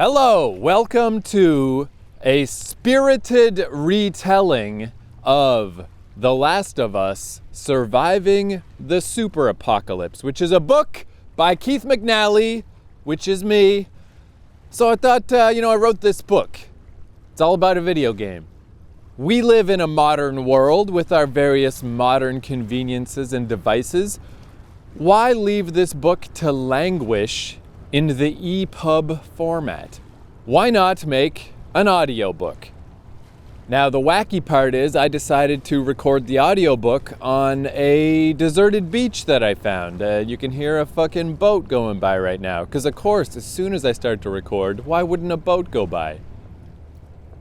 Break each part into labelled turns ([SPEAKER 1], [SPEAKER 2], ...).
[SPEAKER 1] Hello, welcome to a spirited retelling of The Last of Us: Surviving the Super Apocalypse, which is a book by Keith McNally, which is me. So I thought, I wrote this book. It's all about a video game. We live in a modern world with our various modern conveniences and devices. Why leave this book to languish in the EPUB format? Why not make an audiobook? Now, the wacky part is I decided to record the audiobook on a deserted beach that I found. You can hear a fucking boat going by right now. Because, of course, as soon as I start to record, why wouldn't a boat go by?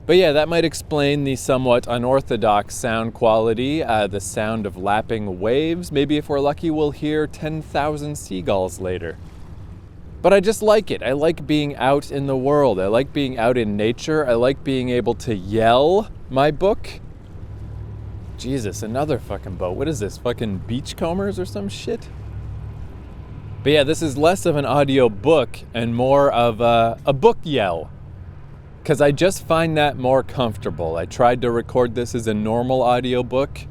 [SPEAKER 1] But yeah, that might explain the somewhat unorthodox sound quality, the sound of lapping waves. Maybe if we're lucky, we'll hear 10,000 seagulls later. But I just like it. I like being out in the world. I like being out in nature. I like being able to yell my book. Jesus, another fucking boat. What is this, fucking beachcombers or some shit? But yeah, this is less of an audio book and more of a book yell. Because I just find that more comfortable. I tried to record this as a normal audiobook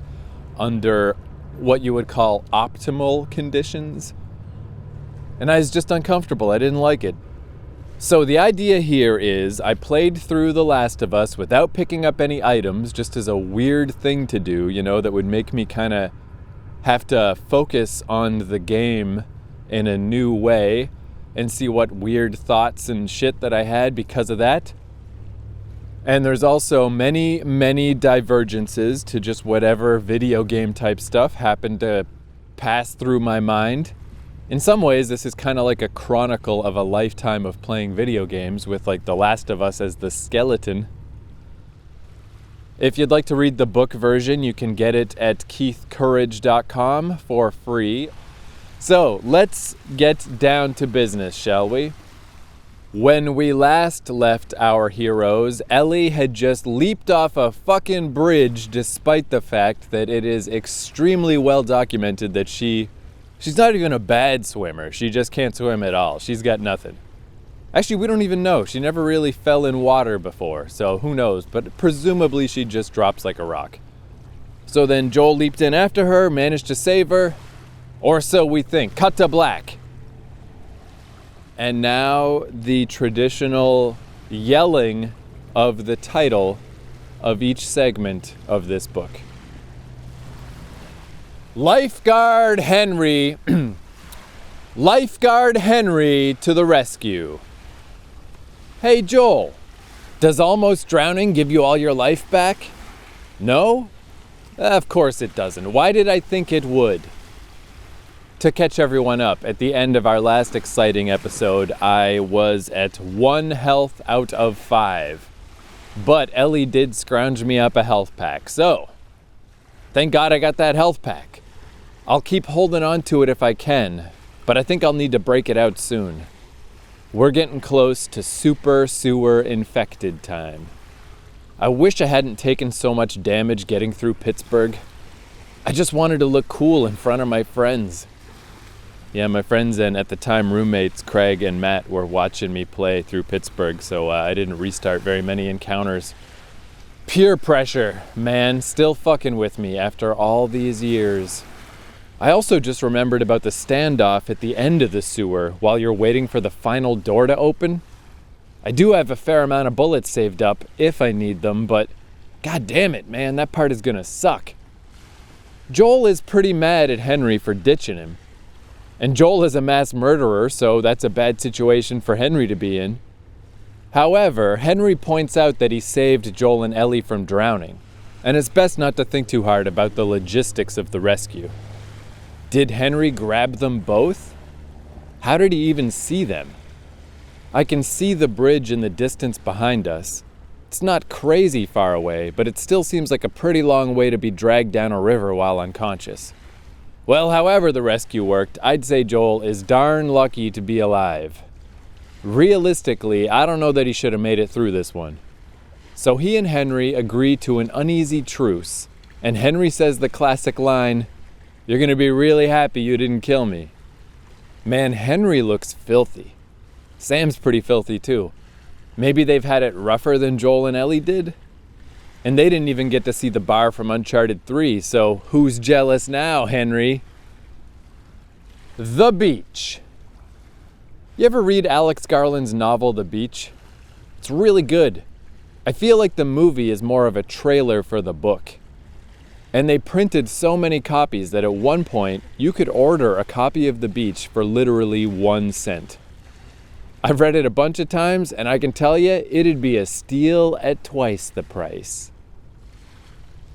[SPEAKER 1] under what you would call optimal conditions. And I was just uncomfortable. I didn't like it. So the idea here is I played through The Last of Us without picking up any items, just as a weird thing to do, that would make me kind of have to focus on the game in a new way and see what weird thoughts and shit that I had because of that. And there's also many, many divergences to just whatever video game type stuff happened to pass through my mind. In some ways, this is kind of like a chronicle of a lifetime of playing video games with like The Last of Us as the skeleton. If you'd like to read the book version, you can get it at keithcourage.com for free. So let's get down to business, shall we? When we last left our heroes, Ellie had just leaped off a fucking bridge despite the fact that it is extremely well documented that she's not even a bad swimmer. She just can't swim at all. She's got nothing. Actually, we don't even know. She never really fell in water before, so who knows? But presumably she just drops like a rock. So then Joel leaped in after her, managed to save her, or so we think. Cut to black. And now the traditional yelling of the title of each segment of this book. Lifeguard Henry, Lifeguard Henry to the rescue. Hey Joel, does almost drowning give you all your life back? No? Of course it doesn't. Why did I think it would? To catch everyone up, at the end of our last exciting episode, I was at 1 health out of 5. But Ellie did scrounge me up a health pack, so thank God I got that health pack. I'll keep holding on to it if I can, but I think I'll need to break it out soon. We're getting close to super sewer infected time. I wish I hadn't taken so much damage getting through Pittsburgh. I just wanted to look cool in front of my friends. Yeah, my friends and at the time roommates Craig and Matt were watching me play through Pittsburgh, so I didn't restart very many encounters. Peer pressure, man, still fucking with me after all these years. I also just remembered about the standoff at the end of the sewer while you're waiting for the final door to open. I do have a fair amount of bullets saved up if I need them, but god damn it, man, that part is gonna suck. Joel is pretty mad at Henry for ditching him. And Joel is a mass murderer, so that's a bad situation for Henry to be in. However, Henry points out that he saved Joel and Ellie from drowning, and it's best not to think too hard about the logistics of the rescue. Did Henry grab them both? How did he even see them? I can see the bridge in the distance behind us. It's not crazy far away, but it still seems like a pretty long way to be dragged down a river while unconscious. Well, however the rescue worked, I'd say Joel is darn lucky to be alive. Realistically, I don't know that he should have made it through this one. So he and Henry agree to an uneasy truce, and Henry says the classic line, "You're gonna be really happy you didn't kill me." Man, Henry looks filthy. Sam's pretty filthy too. Maybe they've had it rougher than Joel and Ellie did? And they didn't even get to see the bar from Uncharted 3, so who's jealous now, Henry? The Beach. You ever read Alex Garland's novel, The Beach? It's really good. I feel like the movie is more of a trailer for the book. And they printed so many copies that at one point, you could order a copy of The Beach for literally 1 cent. I've read it a bunch of times, and I can tell you, it'd be a steal at twice the price.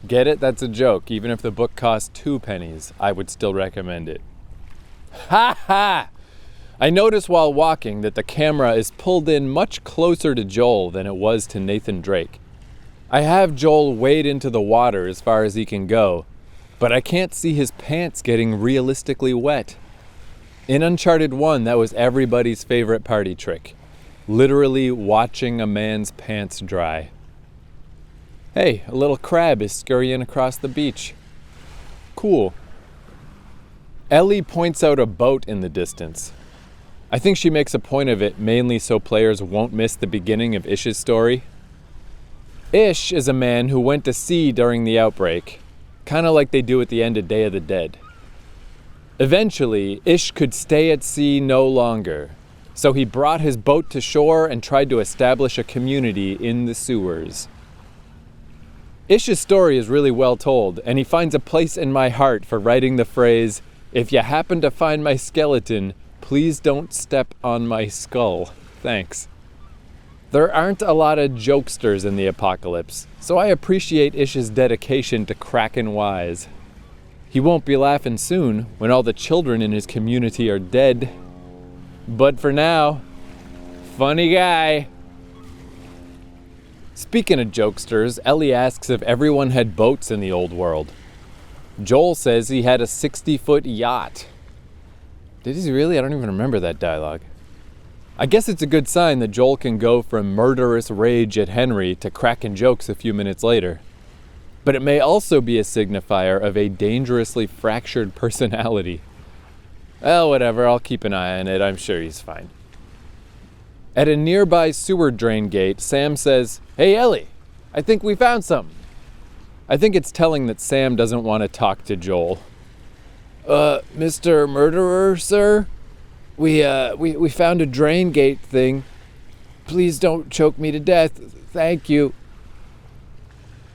[SPEAKER 1] Get it? That's a joke. Even if the book cost 2 pennies, I would still recommend it. Ha ha! I noticed while walking that the camera is pulled in much closer to Joel than it was to Nathan Drake. I have Joel wade into the water as far as he can go, but I can't see his pants getting realistically wet. In Uncharted 1, that was everybody's favorite party trick. Literally watching a man's pants dry. Hey, a little crab is scurrying across the beach. Cool. Ellie points out a boat in the distance. I think she makes a point of it mainly so players won't miss the beginning of Ish's story. Ish is a man who went to sea during the outbreak, kind of like they do at the end of Day of the Dead. Eventually, Ish could stay at sea no longer, so he brought his boat to shore and tried to establish a community in the sewers. Ish's story is really well told, and he finds a place in my heart for writing the phrase, "If you happen to find my skeleton, please don't step on my skull. Thanks." There aren't a lot of jokesters in the apocalypse, so I appreciate Ish's dedication to cracking wise. He won't be laughing soon when all the children in his community are dead. But for now, funny guy. Speaking of jokesters, Ellie asks if everyone had boats in the old world. Joel says he had a 60-foot yacht. Did he really? I don't even remember that dialogue. I guess it's a good sign that Joel can go from murderous rage at Henry to cracking jokes a few minutes later. But it may also be a signifier of a dangerously fractured personality. Well, whatever, I'll keep an eye on it. I'm sure he's fine. At a nearby sewer drain gate, Sam says, "Hey, Ellie, I think we found something." I think it's telling that Sam doesn't want to talk to Joel. Mr. Murderer, sir? We found a drain gate thing. Please don't choke me to death. Thank you.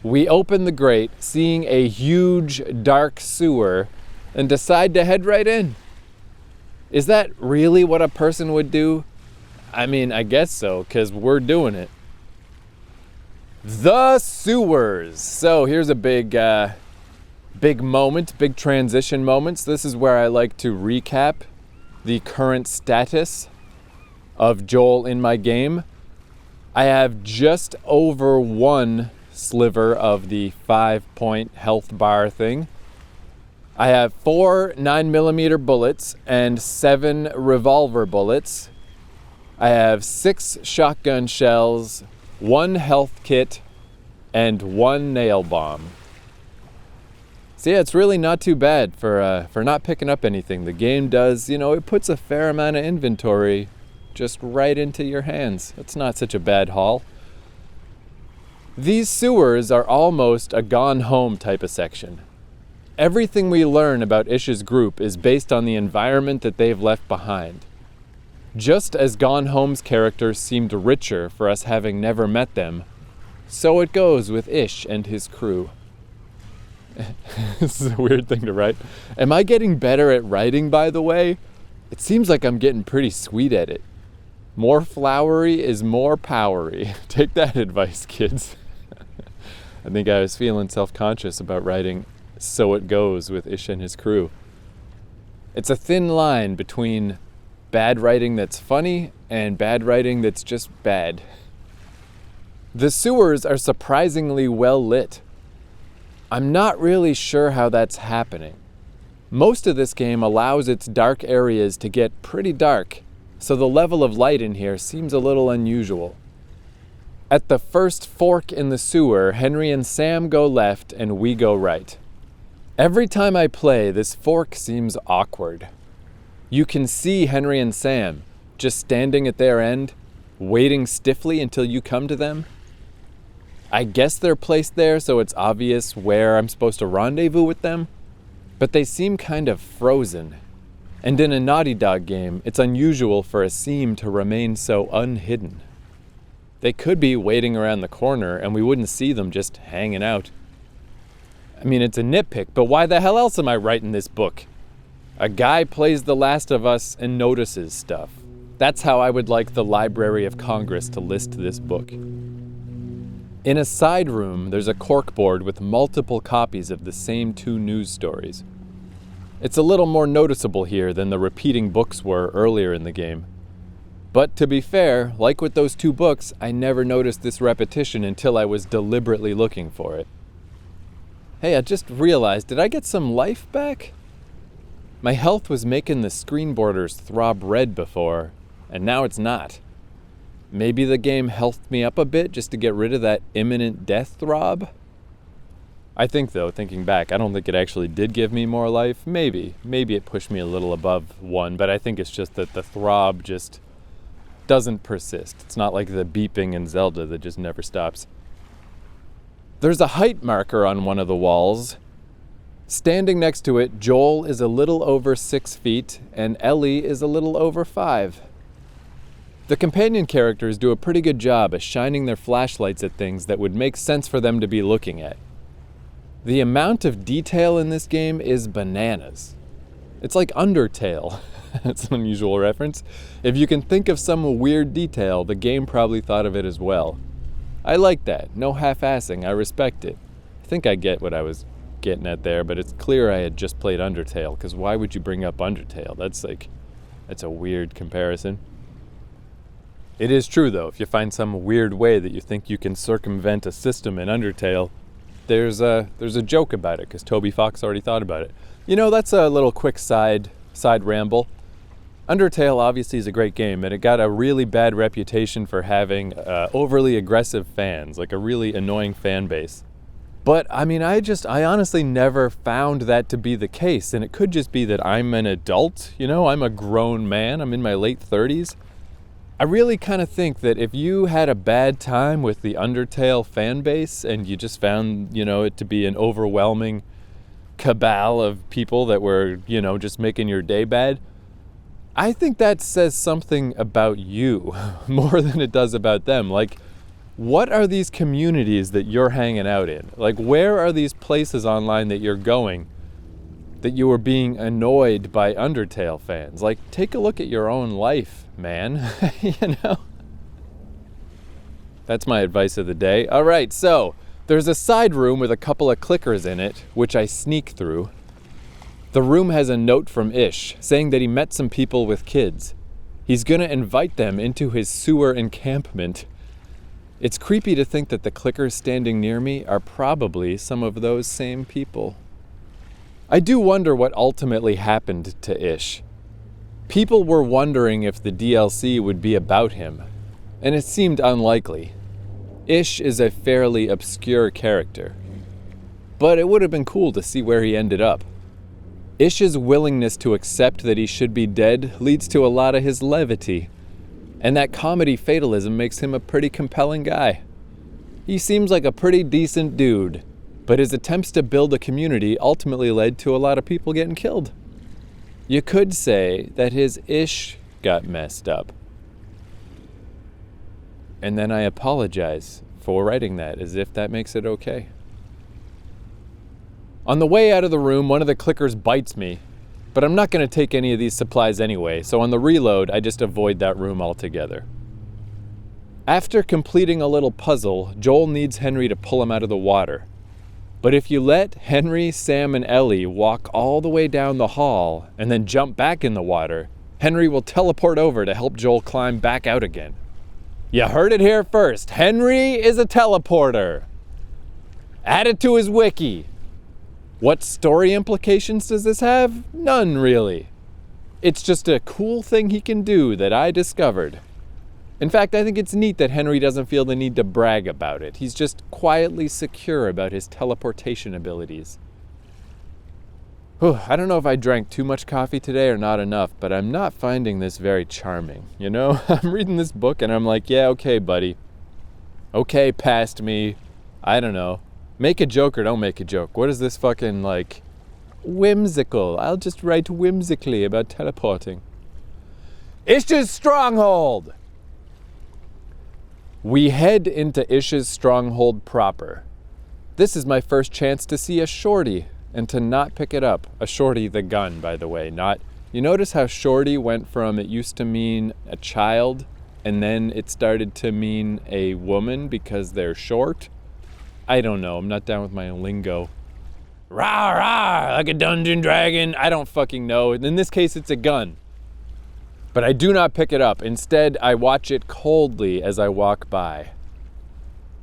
[SPEAKER 1] We open the grate, seeing a huge, dark sewer, and decide to head right in. Is that really what a person would do? I mean, I guess so, because we're doing it. The sewers. So here's a big moment, big transition moments. This is where I like to recap the current status of Joel in my game. I have just over 1 sliver of the 5-point health bar thing. I have 4 9mm bullets and 7 revolver bullets. I have 6 shotgun shells, 1 health kit, and 1 nail bomb. So yeah, it's really not too bad for not picking up anything. The game does, it puts a fair amount of inventory just right into your hands. It's not such a bad haul. These sewers are almost a Gone Home type of section. Everything we learn about Ish's group is based on the environment that they've left behind. Just as Gone Home's characters seemed richer for us having never met them, so it goes with Ish and his crew. This is a weird thing to write. Am I getting better at writing, by the way? It seems like I'm getting pretty sweet at it. More flowery is more powery. Take that advice, kids. I think I was feeling self-conscious about writing "So It Goes" with Ish and his crew. It's a thin line between bad writing that's funny and bad writing that's just bad. The sewers are surprisingly well lit. I'm not really sure how that's happening. Most of this game allows its dark areas to get pretty dark, so the level of light in here seems a little unusual. At the first fork in the sewer, Henry and Sam go left and we go right. Every time I play, this fork seems awkward. You can see Henry and Sam just standing at their end, waiting stiffly until you come to them. I guess they're placed there so it's obvious where I'm supposed to rendezvous with them, but they seem kind of frozen. And in a Naughty Dog game, it's unusual for a seam to remain so unhidden. They could be waiting around the corner and we wouldn't see them just hanging out. I mean, it's a nitpick, but why the hell else am I writing this book? A guy plays The Last of Us and notices stuff. That's how I would like the Library of Congress to list this book. In a side room, there's a corkboard with multiple copies of the same 2 news stories. It's a little more noticeable here than the repeating books were earlier in the game. But to be fair, like with those 2 books, I never noticed this repetition until I was deliberately looking for it. Hey, I just realized, did I get some life back? My health was making the screen borders throb red before, and now it's not. Maybe the game healthed me up a bit just to get rid of that imminent death throb? I think, though, thinking back, I don't think it actually did give me more life. Maybe it pushed me a little above 1, but I think it's just that the throb just doesn't persist. It's not like the beeping in Zelda that just never stops. There's a height marker on one of the walls. Standing next to it, Joel is a little over 6 feet, and Ellie is a little over 5. The companion characters do a pretty good job of shining their flashlights at things that would make sense for them to be looking at. The amount of detail in this game is bananas. It's like Undertale. That's an unusual reference. If you can think of some weird detail, the game probably thought of it as well. I like that. No half-assing. I respect it. I think I get what I was getting at there, but it's clear I had just played Undertale, because why would you bring up Undertale? That's a weird comparison. It is true, though, if you find some weird way that you think you can circumvent a system in Undertale, there's a joke about it, because Toby Fox already thought about it. You know, that's a little quick side ramble. Undertale obviously is a great game, and it got a really bad reputation for having overly aggressive fans, like a really annoying fan base. But, I mean, I honestly never found that to be the case, and it could just be that I'm an adult, you know, I'm a grown man, I'm in my late 30s. I really kind of think that if you had a bad time with the Undertale fan base, and you just found, you know, it to be an overwhelming cabal of people that were, you know, just making your day bad, I think that says something about you more than it does about them. Like, what are these communities that you're hanging out in? Like, where are these places online that you're going that you are being annoyed by Undertale fans? Like, take a look at your own life, man. You know? That's my advice of the day. All right, so there's a side room with a couple of clickers in it, which I sneak through. The room has a note from Ish saying that he met some people with kids. He's going to invite them into his sewer encampment. It's creepy to think that the clickers standing near me are probably some of those same people. I do wonder what ultimately happened to Ish. People were wondering if the DLC would be about him, and it seemed unlikely. Ish is a fairly obscure character, but it would have been cool to see where he ended up. Ish's willingness to accept that he should be dead leads to a lot of his levity, and that comedy fatalism makes him a pretty compelling guy. He seems like a pretty decent dude, but his attempts to build a community ultimately led to a lot of people getting killed. You could say that his Ish got messed up. And then I apologize for writing that, as if that makes it okay. On the way out of the room, one of the clickers bites me, but I'm not going to take any of these supplies anyway, so on the reload, I just avoid that room altogether. After completing a little puzzle, Joel needs Henry to pull him out of the water. But if you let Henry, Sam, and Ellie walk all the way down the hall and then jump back in the water, Henry will teleport over to help Joel climb back out again. You heard it here first. Henry is a teleporter. Add it to his wiki. What story implications does this have? None, really. It's just a cool thing he can do that I discovered. In fact, I think it's neat that Henry doesn't feel the need to brag about it. He's just quietly secure about his teleportation abilities. Whew, I don't know if I drank too much coffee today or not enough, but I'm not finding this very charming, you know? I'm reading this book and I'm like, yeah, okay, buddy. Okay, past me. I don't know. Make a joke or don't make a joke. What is this fucking, like, whimsical? I'll just write whimsically about teleporting. Ish's Stronghold! We head into Ish's Stronghold proper. This is my first chance to see a shorty and to not pick it up. A shorty, the gun, by the way, not... You notice how shorty went from, it used to mean a child, and then it started to mean a woman because they're short? I don't know, I'm not down with my lingo. Rah, rah, like a dungeon dragon. I don't fucking know. In this case, it's a gun. But I do not pick it up. Instead, I watch it coldly as I walk by.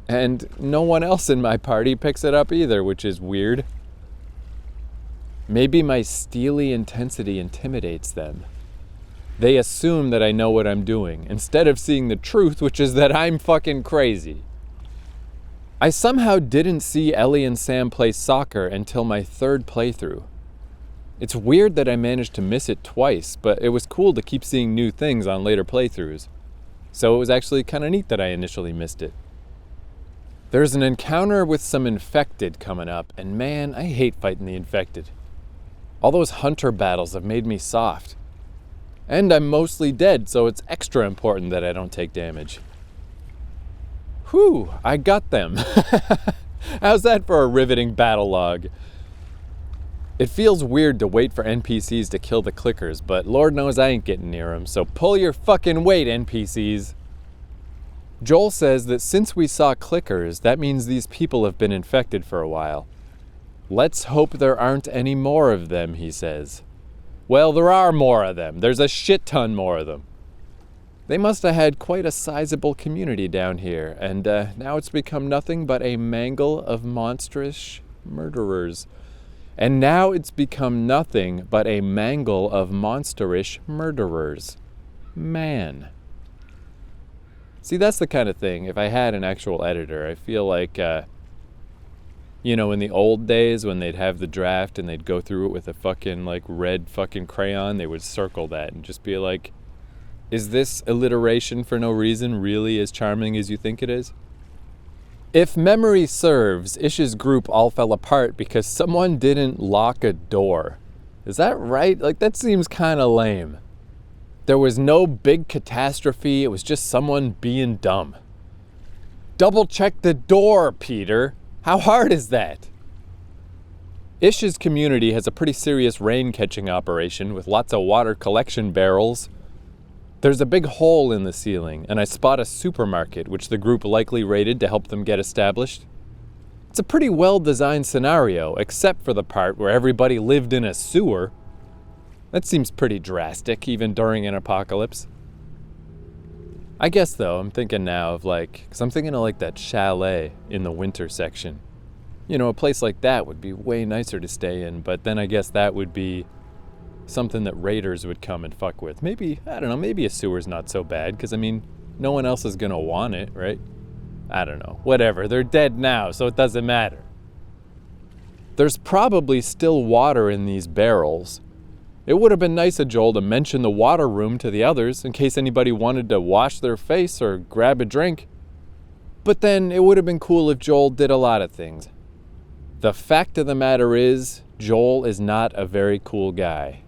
[SPEAKER 1] And no one else in my party picks it up either, which is weird. Maybe my steely intensity intimidates them. They assume that I know what I'm doing, instead of seeing the truth, which is that I'm fucking crazy. I somehow didn't see Ellie and Sam play soccer until my third playthrough. It's weird that I managed to miss it twice, but it was cool to keep seeing new things on later playthroughs. So it was actually kind of neat that I initially missed it. There's an encounter with some infected coming up, and man, I hate fighting the infected. All those hunter battles have made me soft. And I'm mostly dead, so it's extra important that I don't take damage. Whew, I got them. How's that for a riveting battle log? It feels weird to wait for NPCs to kill the clickers, but Lord knows I ain't getting near them, so pull your fucking weight, NPCs. Joel says that since we saw clickers, that means these people have been infected for a while. Let's hope there aren't any more of them, he says. Well, there are more of them. There's a shit ton more of them. They must have had quite a sizable community down here, and now it's become nothing but a mangle of monstrous murderers. And now it's become nothing but a mangle of monsterish murderers. Man. See, that's the kind of thing, if I had an actual editor, I feel like, you know, in the old days when they'd have the draft and they'd go through it with a fucking, like, red fucking crayon, they would circle that and just be like, is this alliteration for no reason really as charming as you think it is? If memory serves, Ish's group all fell apart because someone didn't lock a door. Is that right? Like, that seems kind of lame. There was no big catastrophe, it was just someone being dumb. Double check the door, Peter. How hard is that? Ish's community has a pretty serious rain catching operation with lots of water collection barrels. There's a big hole in the ceiling, and I spot a supermarket, which the group likely raided to help them get established. It's a pretty well-designed scenario, except for the part where everybody lived in a sewer. That seems pretty drastic, even during an apocalypse. I guess, though, I'm thinking now of, like, because I'm thinking of, like, that chalet in the winter section. You know, a place like that would be way nicer to stay in, but then I guess that would be something that raiders would come and fuck with. Maybe, I don't know, maybe a sewer's not so bad, because, I mean, no one else is gonna want it, right? I don't know. Whatever. They're dead now, so it doesn't matter. There's probably still water in these barrels. It would have been nice of Joel to mention the water room to the others in case anybody wanted to wash their face or grab a drink. But then it would have been cool if Joel did a lot of things. The fact of the matter is, Joel is not a very cool guy.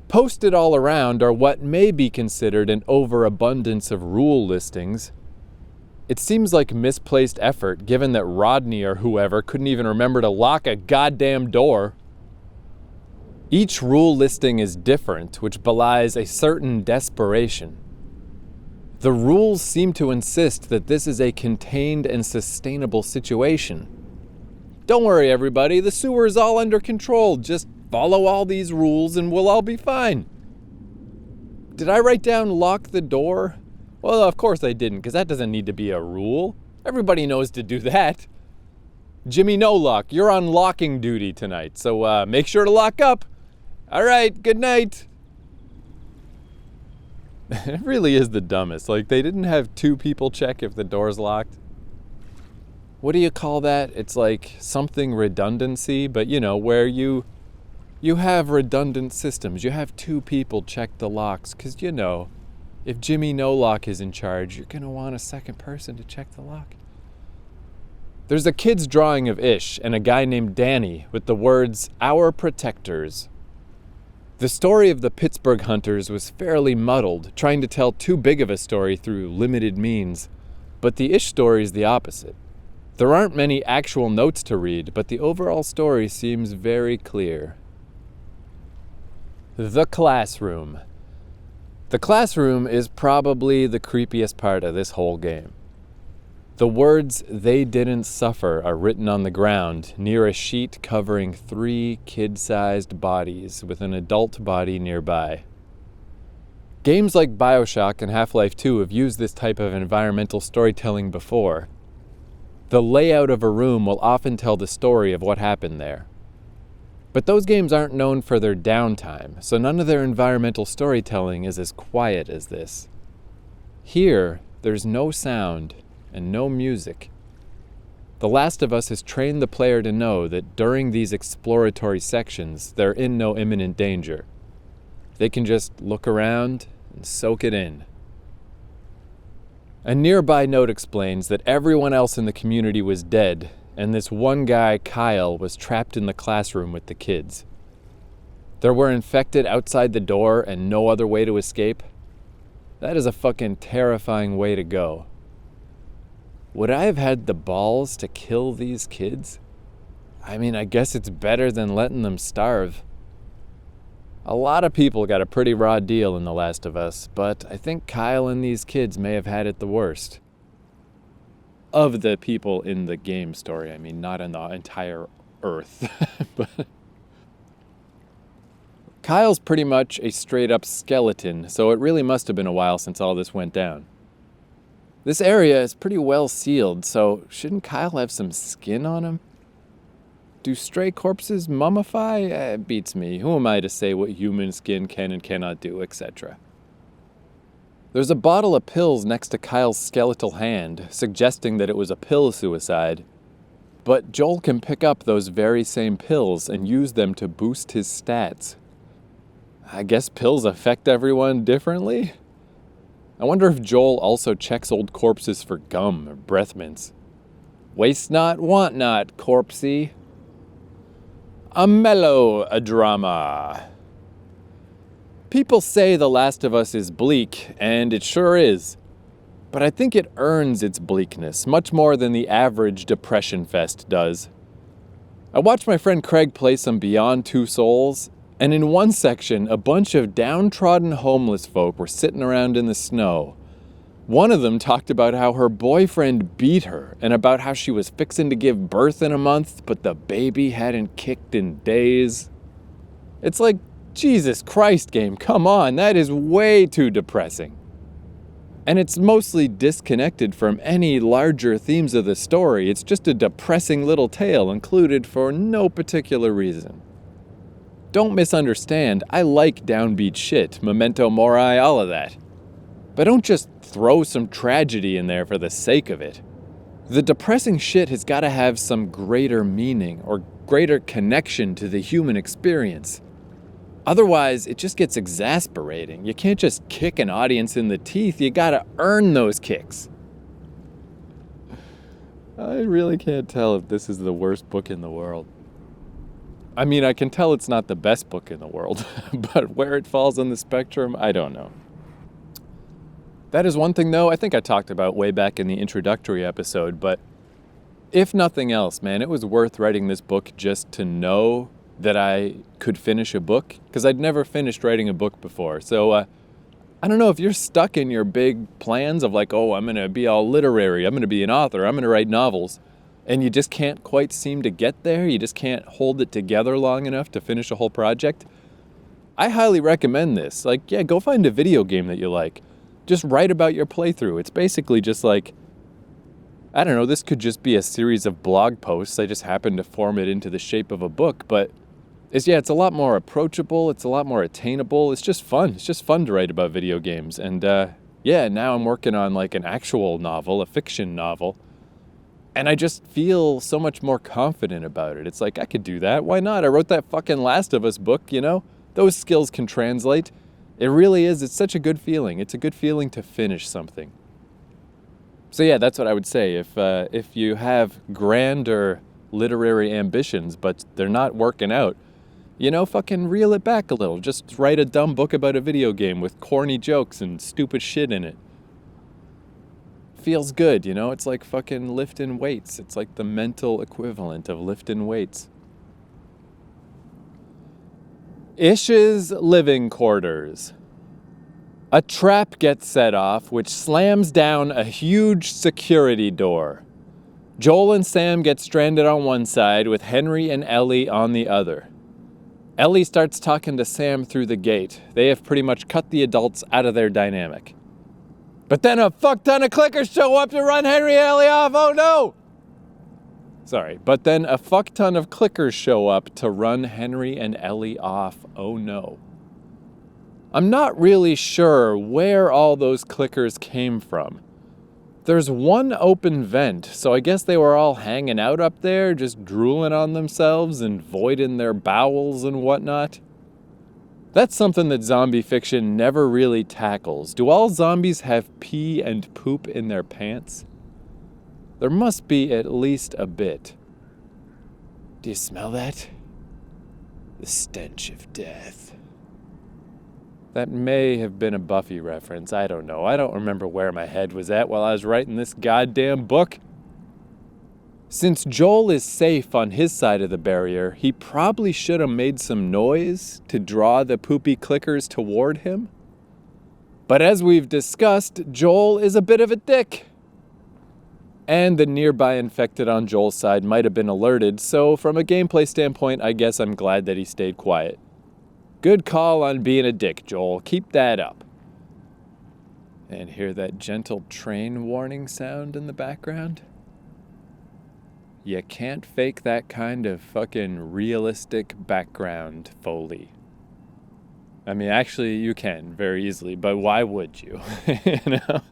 [SPEAKER 1] Posted all around are what may be considered an overabundance of rule listings. It seems like misplaced effort given that Rodney or whoever couldn't even remember to lock a goddamn door. Each rule listing is different, which belies a certain desperation. The rules seem to insist that this is a contained and sustainable situation. Don't worry, everybody, the sewer is all under control. Just follow all these rules and we'll all be fine. Did I write down lock the door? Well, of course I didn't, because that doesn't need to be a rule. Everybody knows to do that. Jimmy No Lock, you're on locking duty tonight, so make sure to lock up. All right, good night. It really is the dumbest. Like, they didn't have two people check if the door's locked. what do you call that? It's like something redundancy, but where you have redundant systems. You have two people check the locks because, if Jimmy No Lock is in charge, you're going to want a second person to check the lock. There's a kid's drawing of Ish and a guy named Danny with the words, "Our Protectors." The story of the Pittsburgh Hunters was fairly muddled, trying to tell too big of a story through limited means. But the Ish story is the opposite. There aren't many actual notes to read, but the overall story seems very clear. The classroom. The classroom is probably the creepiest part of this whole game. The words "they didn't suffer" are written on the ground near a sheet covering 3 kid-sized bodies with an adult body nearby. Games like BioShock and Half-Life 2 have used this type of environmental storytelling before. The layout of a room will often tell the story of what happened there. But those games aren't known for their downtime, so none of their environmental storytelling is as quiet as this. Here, there's no sound and no music. The Last of Us has trained the player to know that during these exploratory sections, they're in no imminent danger. They can just look around and soak it in. A nearby note explains that everyone else in the community was dead, and this one guy, Kyle, was trapped in the classroom with the kids. There were infected outside the door and no other way to escape. That is a fucking terrifying way to go. Would I have had the balls to kill these kids? I mean, I guess it's better than letting them starve. A lot of people got a pretty raw deal in The Last of Us, but I think Kyle and these kids may have had it the worst. Of the people in the game story, I mean, not in the entire Earth. But Kyle's pretty much a straight-up skeleton, so it really must have been a while since all this went down. This area is pretty well sealed, so shouldn't Kyle have some skin on him? Do stray corpses mummify? It beats me. Who am I to say what human skin can and cannot do, etc.? There's a bottle of pills next to Kyle's skeletal hand, suggesting that it was a pill suicide. But Joel can pick up those very same pills and use them to boost his stats. I guess pills affect everyone differently? I wonder if Joel also checks old corpses for gum or breath mints. Waste not, want not, corpsey. A melodrama. People say The Last of Us is bleak, and it sure is. But I think it earns its bleakness much more than the average Depression Fest does. I watched my friend Craig play some Beyond Two Souls, and in one section, a bunch of downtrodden homeless folk were sitting around in the snow. One of them talked about how her boyfriend beat her, and about how she was fixing to give birth in a month, but the baby hadn't kicked in days. It's like, Jesus Christ, game, come on, that is way too depressing. And it's mostly disconnected from any larger themes of the story. It's just a depressing little tale included for no particular reason. Don't misunderstand, I like downbeat shit, Memento Mori, all of that. But don't just throw some tragedy in there for the sake of it. The depressing shit has got to have some greater meaning or greater connection to the human experience. Otherwise, it just gets exasperating. You can't just kick an audience in the teeth, you gotta earn those kicks. I really can't tell if this is the worst book in the world. I mean, I can tell it's not the best book in the world, but where it falls on the spectrum, I don't know. That is one thing, though, I think I talked about way back in the introductory episode, but if nothing else, man, it was worth writing this book just to know that I could finish a book, because I'd never finished writing a book before. So I don't know if you're stuck in your big plans of like, oh, I'm going to be all literary, I'm going to be an author, I'm going to write novels, and you just can't quite seem to get there, you just can't hold it together long enough to finish a whole project. I highly recommend this. Like, yeah, go find a video game that you like. Just write about your playthrough. It's basically just like, I don't know, this could just be a series of blog posts. I just happened to form it into the shape of a book, but it's a lot more approachable. It's a lot more attainable. It's just fun. It's just fun to write about video games. And now I'm working on like an actual novel, a fiction novel. And I just feel so much more confident about it. It's like, I could do that. Why not? I wrote that fucking Last of Us book, you know? Those skills can translate. It really is. It's such a good feeling. It's a good feeling to finish something. So yeah, that's what I would say. If you have grander literary ambitions, but they're not working out, you know, fucking reel it back a little. Just write a dumb book about a video game with corny jokes and stupid shit in it. Feels good, you know? It's like fucking lifting weights. It's like the mental equivalent of lifting weights. Ish's living quarters. A trap gets set off, which slams down a huge security door. Joel and Sam get stranded on one side, with Henry and Ellie on the other. Ellie starts talking to Sam through the gate. They have pretty much cut the adults out of their dynamic. But then a fuck ton of clickers show up to run Henry and Ellie off. Oh no! Sorry, but then a fuck ton of clickers show up to run Henry and Ellie off. Oh no. I'm not really sure where all those clickers came from. There's one open vent, so I guess they were all hanging out up there, just drooling on themselves and voiding their bowels and whatnot. That's something that zombie fiction never really tackles. Do all zombies have pee and poop in their pants? There must be at least a bit. Do you smell that? The stench of death. That may have been a Buffy reference. I don't know. I don't remember where my head was at while I was writing this goddamn book. Since Joel is safe on his side of the barrier, he probably should have made some noise to draw the poopy clickers toward him. But as we've discussed, Joel is a bit of a dick. And the nearby infected on Joel's side might have been alerted, so from a gameplay standpoint, I guess I'm glad that he stayed quiet. Good call on being a dick, Joel. Keep that up. And hear that gentle train warning sound in the background? You can't fake that kind of fucking realistic background Foley. I mean, actually, you can very easily, but why would you? You know?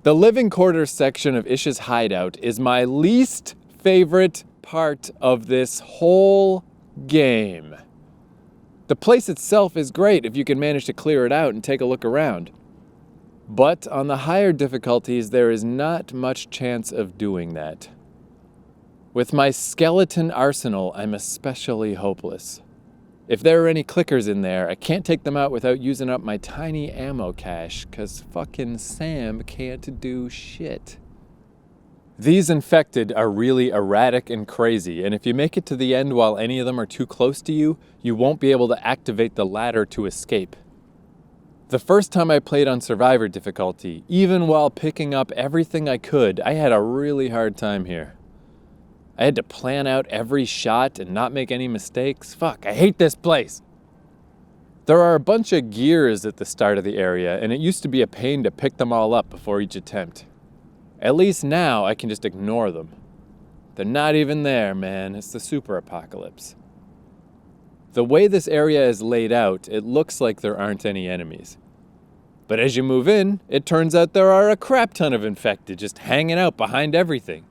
[SPEAKER 1] The living quarters section of Ish's hideout is my least favorite part of this whole game. The place itself is great if you can manage to clear it out and take a look around. But on the higher difficulties, there is not much chance of doing that. With my skeleton arsenal, I'm especially hopeless. If there are any clickers in there, I can't take them out without using up my tiny ammo cache, 'cause fucking Sam can't do shit. These infected are really erratic and crazy, and if you make it to the end while any of them are too close to you, you won't be able to activate the ladder to escape. The first time I played on Survivor difficulty, even while picking up everything I could, I had a really hard time here. I had to plan out every shot and not make any mistakes. Fuck, I hate this place. There are a bunch of gears at the start of the area, and it used to be a pain to pick them all up before each attempt. At least now I can just ignore them. They're not even there, man. It's the super apocalypse. The way this area is laid out, it looks like there aren't any enemies. But as you move in, it turns out there are a crap ton of infected just hanging out behind everything.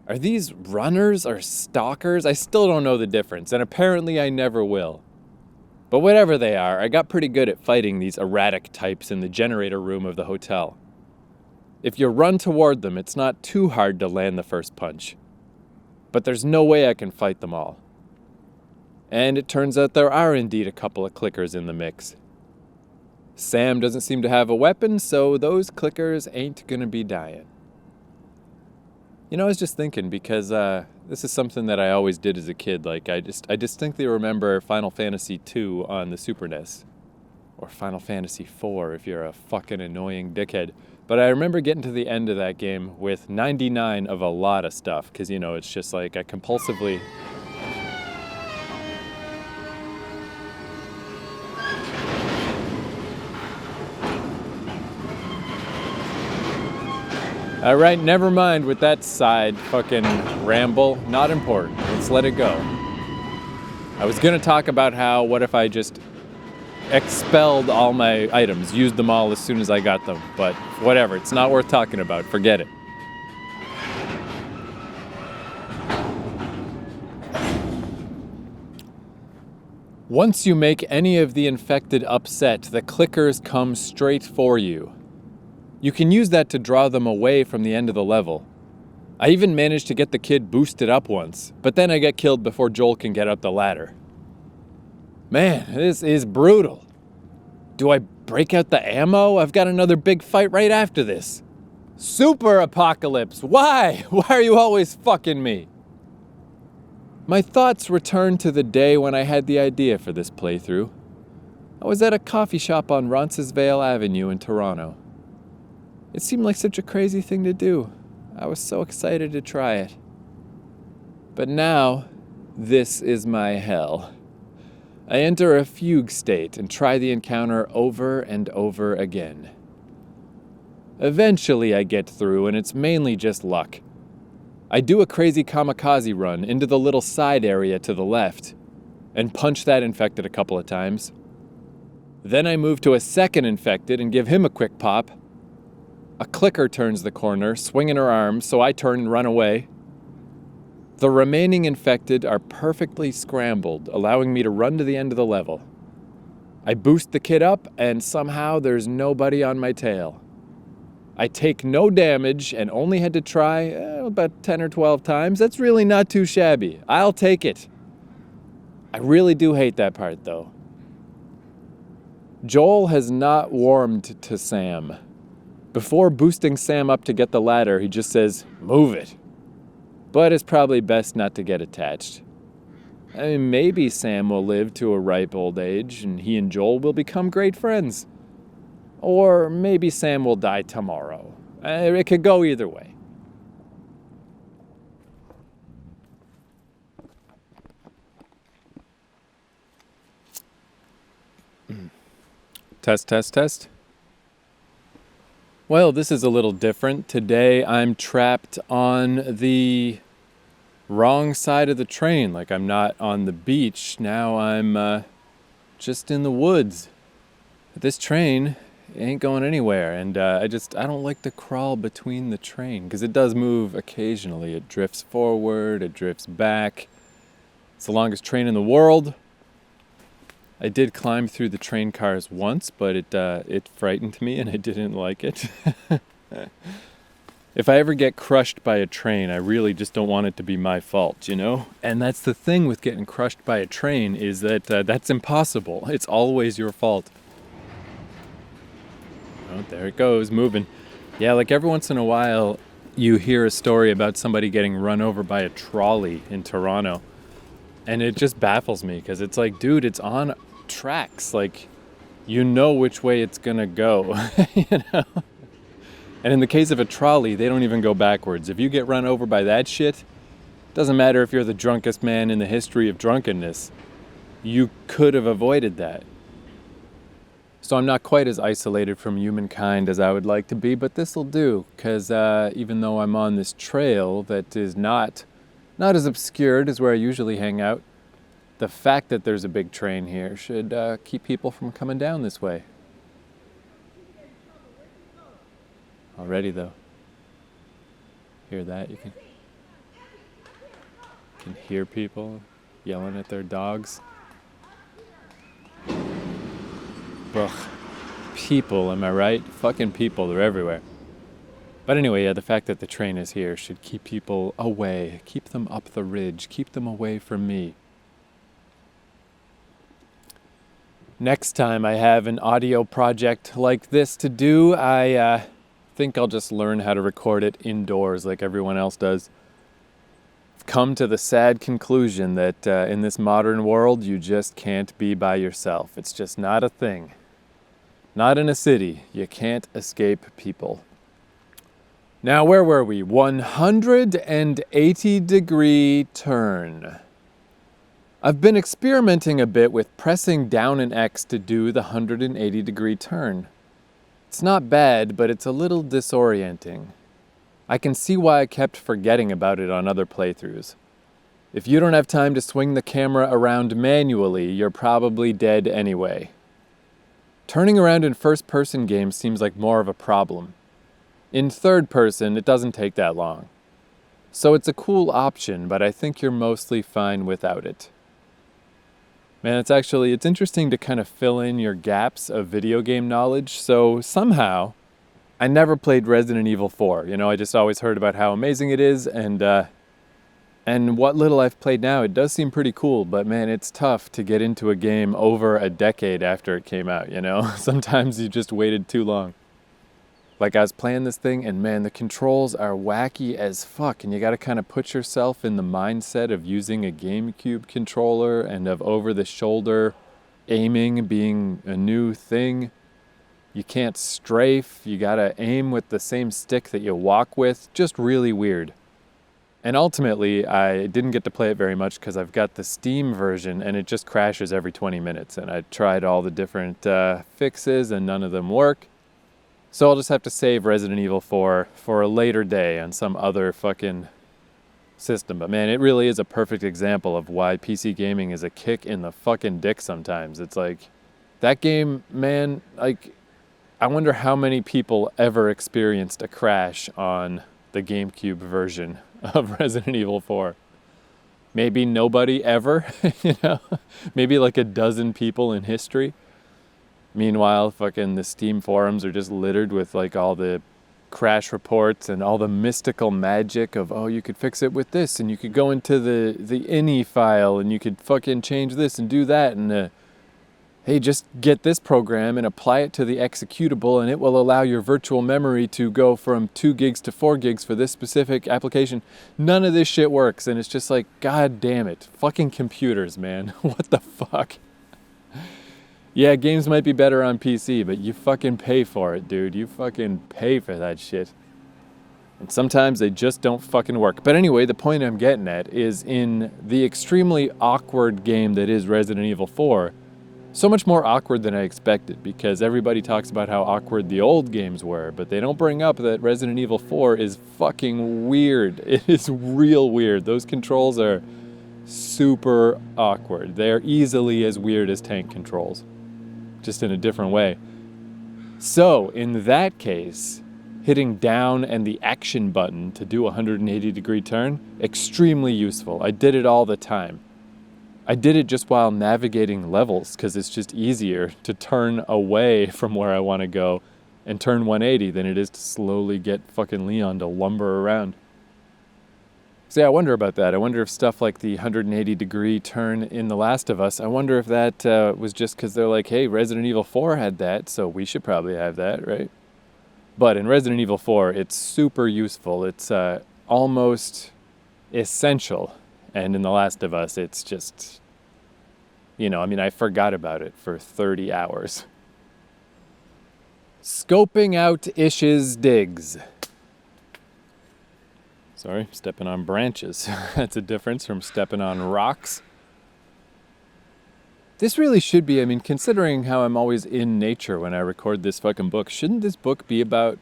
[SPEAKER 1] Are these runners or stalkers? I still don't know the difference, and apparently I never will. But whatever they are, I got pretty good at fighting these erratic types in the generator room of the hotel. If you run toward them, it's not too hard to land the first punch. But there's no way I can fight them all. And it turns out there are indeed a couple of clickers in the mix. Sam doesn't seem to have a weapon, so those clickers ain't gonna be dying. You know, I was just thinking, because this is something that I always did as a kid. Like, I distinctly remember Final Fantasy II on the Super NES. Or Final Fantasy IV if you're a fucking annoying dickhead. But I remember getting to the end of that game with 99 of a lot of stuff. Because, you know, it's just like I compulsively... Alright, never mind with that side fucking ramble. Not important. Let's let it go. I was gonna talk about how, what if I just expelled all my items, used them all as soon as I got them, but whatever, it's not worth talking about, forget it. Once you make any of the infected upset, the clickers come straight for you. You can use that to draw them away from the end of the level. I even managed to get the kid boosted up once, but then I get killed before Joel can get up the ladder. Man, this is brutal. Do I break out the ammo? I've got another big fight right after this. Super Apocalypse, why? Why are you always fucking me? My thoughts return to the day when I had the idea for this playthrough. I was at a coffee shop on Roncesvalles Avenue in Toronto. It seemed like such a crazy thing to do. I was so excited to try it. But now, this is my hell. I enter a fugue state and try the encounter over and over again. Eventually I get through, and it's mainly just luck. I do a crazy kamikaze run into the little side area to the left, and punch that infected a couple of times. Then I move to a second infected and give him a quick pop. A clicker turns the corner, swinging her arms, so I turn and run away. The remaining infected are perfectly scrambled, allowing me to run to the end of the level. I boost the kid up, and somehow there's nobody on my tail. I take no damage and only had to try about 10 or 12 times. That's really not too shabby. I'll take it. I really do hate that part, though. Joel has not warmed to Sam. Before boosting Sam up to get the ladder, he just says, "Move it." But it's probably best not to get attached. I mean, maybe Sam will live to a ripe old age and he and Joel will become great friends. Or maybe Sam will die tomorrow. It could go either way. Test, test, test. Well, this is a little different. Today I'm trapped on the wrong side of the train. Like, I'm not on the beach. Now I'm just in the woods. This train ain't going anywhere, and I don't like to crawl between the train, because it does move occasionally. It drifts forward, it drifts back. It's the longest train in the world. I did climb through the train cars once, but it frightened me and I didn't like it. If I ever get crushed by a train, I really just don't want it to be my fault, you know? And that's the thing with getting crushed by a train, is that that's impossible. It's always your fault. Oh, there it goes, moving. Yeah, like every once in a while, you hear a story about somebody getting run over by a trolley in Toronto. And it just baffles me, because it's like, dude, it's on tracks. Like, you know which way it's gonna go, you know? And in the case of a trolley, they don't even go backwards. If you get run over by that shit, doesn't matter if you're the drunkest man in the history of drunkenness, you could have avoided that. So I'm not quite as isolated from humankind as I would like to be, but this'll do, because even though I'm on this trail that is not as obscured as where I usually hang out, the fact that there's a big train here should keep people from coming down this way. Already, though. Hear that? You can hear people yelling at their dogs. Ugh. People, am I right? Fucking people, they're everywhere. But anyway, yeah, the fact that the train is here should keep people away, keep them up the ridge, keep them away from me. Next time I have an audio project like this to do, I think I'll just learn how to record it indoors like everyone else does. I've come to the sad conclusion that in this modern world, you just can't be by yourself. It's just not a thing. Not in a city. You can't escape people. Now, where were we? 180-degree turn. I've been experimenting a bit with pressing down an X to do the 180-degree turn. It's not bad, but it's a little disorienting. I can see why I kept forgetting about it on other playthroughs. If you don't have time to swing the camera around manually, you're probably dead anyway. Turning around in first-person games seems like more of a problem. In third person, it doesn't take that long. So it's a cool option, but I think you're mostly fine without it. Man, it's interesting to kind of fill in your gaps of video game knowledge. So somehow, I never played Resident Evil 4. You know, I just always heard about how amazing it is, and what little I've played now, it does seem pretty cool, but man, it's tough to get into a game over a decade after it came out, you know? Sometimes you just waited too long. Like I was playing this thing and man, the controls are wacky as fuck, and you gotta kind of put yourself in the mindset of using a GameCube controller and of over-the-shoulder aiming being a new thing. You can't strafe, you gotta aim with the same stick that you walk with, just really weird. And ultimately, I didn't get to play it very much because I've got the Steam version and it just crashes every 20 minutes. And I tried all the different fixes and none of them work. So I'll just have to save Resident Evil 4 for a later day on some other fucking system. But man, it really is a perfect example of why PC gaming is a kick in the fucking dick sometimes. It's like, that game, man, like, I wonder how many people ever experienced a crash on the GameCube version of Resident Evil 4. Maybe nobody ever, you know? Maybe like a dozen people in history. Meanwhile, fucking the Steam forums are just littered with like all the crash reports and all the mystical magic of, oh, you could fix it with this, and you could go into the INI file and you could fucking change this and do that, and hey, just get this program and apply it to the executable and it will allow your virtual memory to go from 2 gigs to 4 gigs for this specific application. None of this shit works, and it's just like, god damn it. Fucking computers, man. What the fuck? Yeah, games might be better on PC, but you fucking pay for it, dude. You fucking pay for that shit. And sometimes they just don't fucking work. But anyway, the point I'm getting at is in the extremely awkward game that is Resident Evil 4, so much more awkward than I expected, because everybody talks about how awkward the old games were, but they don't bring up that Resident Evil 4 is fucking weird. It is real weird. Those controls are super awkward. They're easily as weird as tank controls, just in a different way. So, in that case, hitting down and the action button to do a 180-degree turn, extremely useful. I did it all the time. I did it just while navigating levels because it's just easier to turn away from where I want to go and turn 180 than it is to slowly get fucking Leon to lumber around. So yeah, I wonder about that. I wonder if stuff like the 180-degree turn in The Last of Us, I wonder if that was just because they're like, hey, Resident Evil 4 had that, so we should probably have that, right? But in Resident Evil 4, it's super useful. It's almost essential. And in The Last of Us, it's just, you know, I mean, I forgot about it for 30 hours. Scoping out Ish's digs. Sorry, stepping on branches. That's a difference from stepping on rocks. This really should be, I mean, considering how I'm always in nature when I record this fucking book, shouldn't this book be about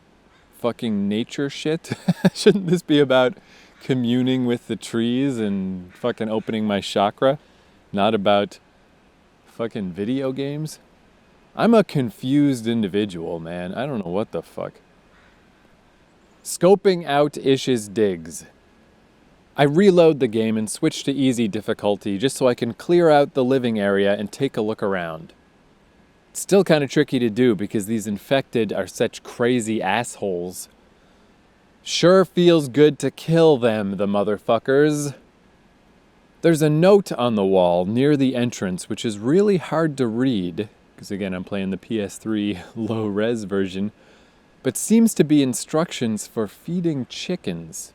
[SPEAKER 1] fucking nature shit? Shouldn't this be about communing with the trees and fucking opening my chakra, not about fucking video games? I'm a confused individual, man. I don't know what the fuck. Scoping out Ish's digs. I reload the game and switch to easy difficulty just so I can clear out the living area and take a look around. It's still kind of tricky to do because these infected are such crazy assholes. Sure feels good to kill them, the motherfuckers. There's a note on the wall near the entrance which is really hard to read, because again I'm playing the PS3 low-res version, but seems to be instructions for feeding chickens.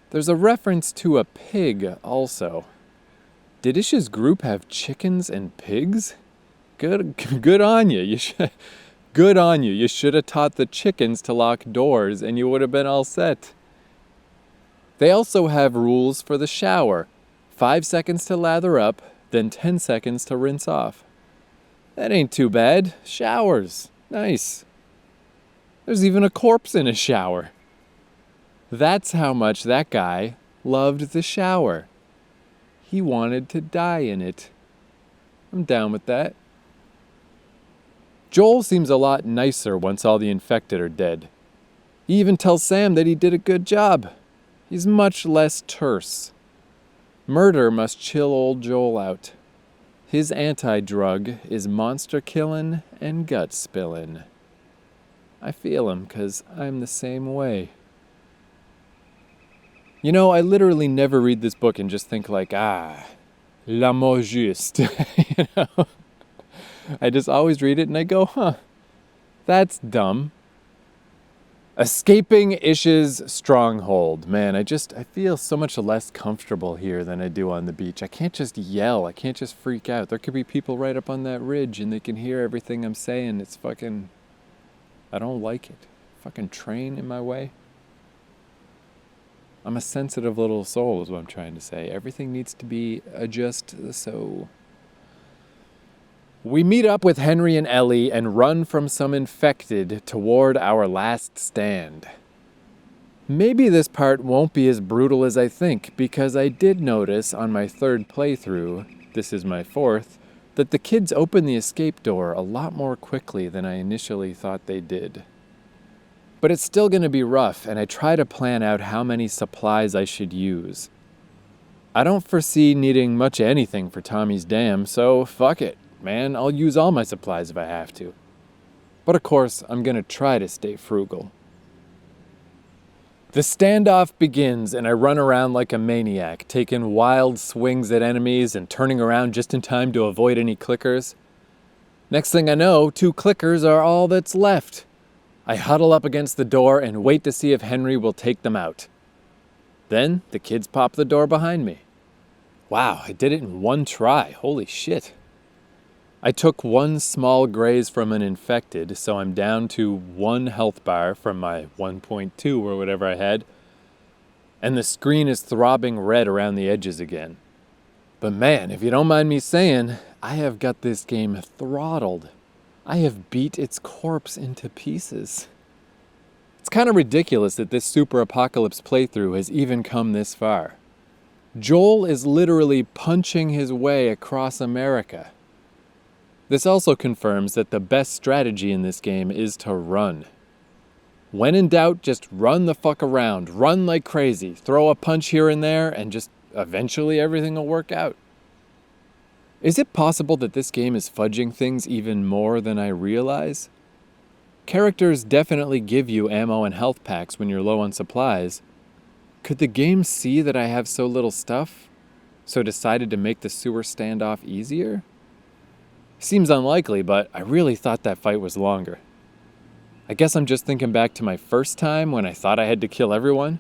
[SPEAKER 1] There's a reference to a pig also. Did Ish's group have chickens and pigs? Good on you. Good on you. You should have taught the chickens to lock doors and you would have been all set. They also have rules for the shower. 5 seconds to lather up, then 10 seconds to rinse off. That ain't too bad. Showers. Nice. There's even a corpse in a shower. That's how much that guy loved the shower. He wanted to die in it. I'm down with that. Joel seems a lot nicer once all the infected are dead. He even tells Sam that he did a good job. He's much less terse. Murder must chill old Joel out. His anti-drug is monster killin' and gut spillin'. I feel him, 'cause I'm the same way. You know, I literally never read this book and just think like, l'amour juste, you know? I just always read it and I go, that's dumb. Escaping Ish's stronghold. Man, I feel so much less comfortable here than I do on the beach. I can't just yell. I can't just freak out. There could be people right up on that ridge and they can hear everything I'm saying. It's fucking... I don't like it. Fucking train in my way. I'm a sensitive little soul is what I'm trying to say. Everything needs to be just so... We meet up with Henry and Ellie and run from some infected toward our last stand. Maybe this part won't be as brutal as I think, because I did notice on my third playthrough, this is my fourth, that the kids open the escape door a lot more quickly than I initially thought they did. But it's still going to be rough, and I try to plan out how many supplies I should use. I don't foresee needing much anything for Tommy's dam, so fuck it. Man, I'll use all my supplies if I have to. But of course, I'm gonna try to stay frugal. The standoff begins and I run around like a maniac, taking wild swings at enemies and turning around just in time to avoid any clickers. Next thing I know, 2 clickers are all that's left. I huddle up against the door and wait to see if Henry will take them out. Then, the kids pop the door behind me. Wow, I did it in one try, holy shit. I took 1 small graze from an infected, so I'm down to 1 health bar from my 1.2 or whatever I had, and the screen is throbbing red around the edges again. But man, if you don't mind me saying, I have got this game throttled. I have beat its corpse into pieces. It's kind of ridiculous that this Super Apocalypse playthrough has even come this far. Joel is literally punching his way across America. This also confirms that the best strategy in this game is to run. When in doubt, just run the fuck around. Run like crazy. Throw a punch here and there, and just eventually everything will work out. Is it possible that this game is fudging things even more than I realize? Characters definitely give you ammo and health packs when you're low on supplies. Could the game see that I have so little stuff, so decided to make the sewer standoff easier? Seems unlikely, but I really thought that fight was longer. I guess I'm just thinking back to my first time when I thought I had to kill everyone.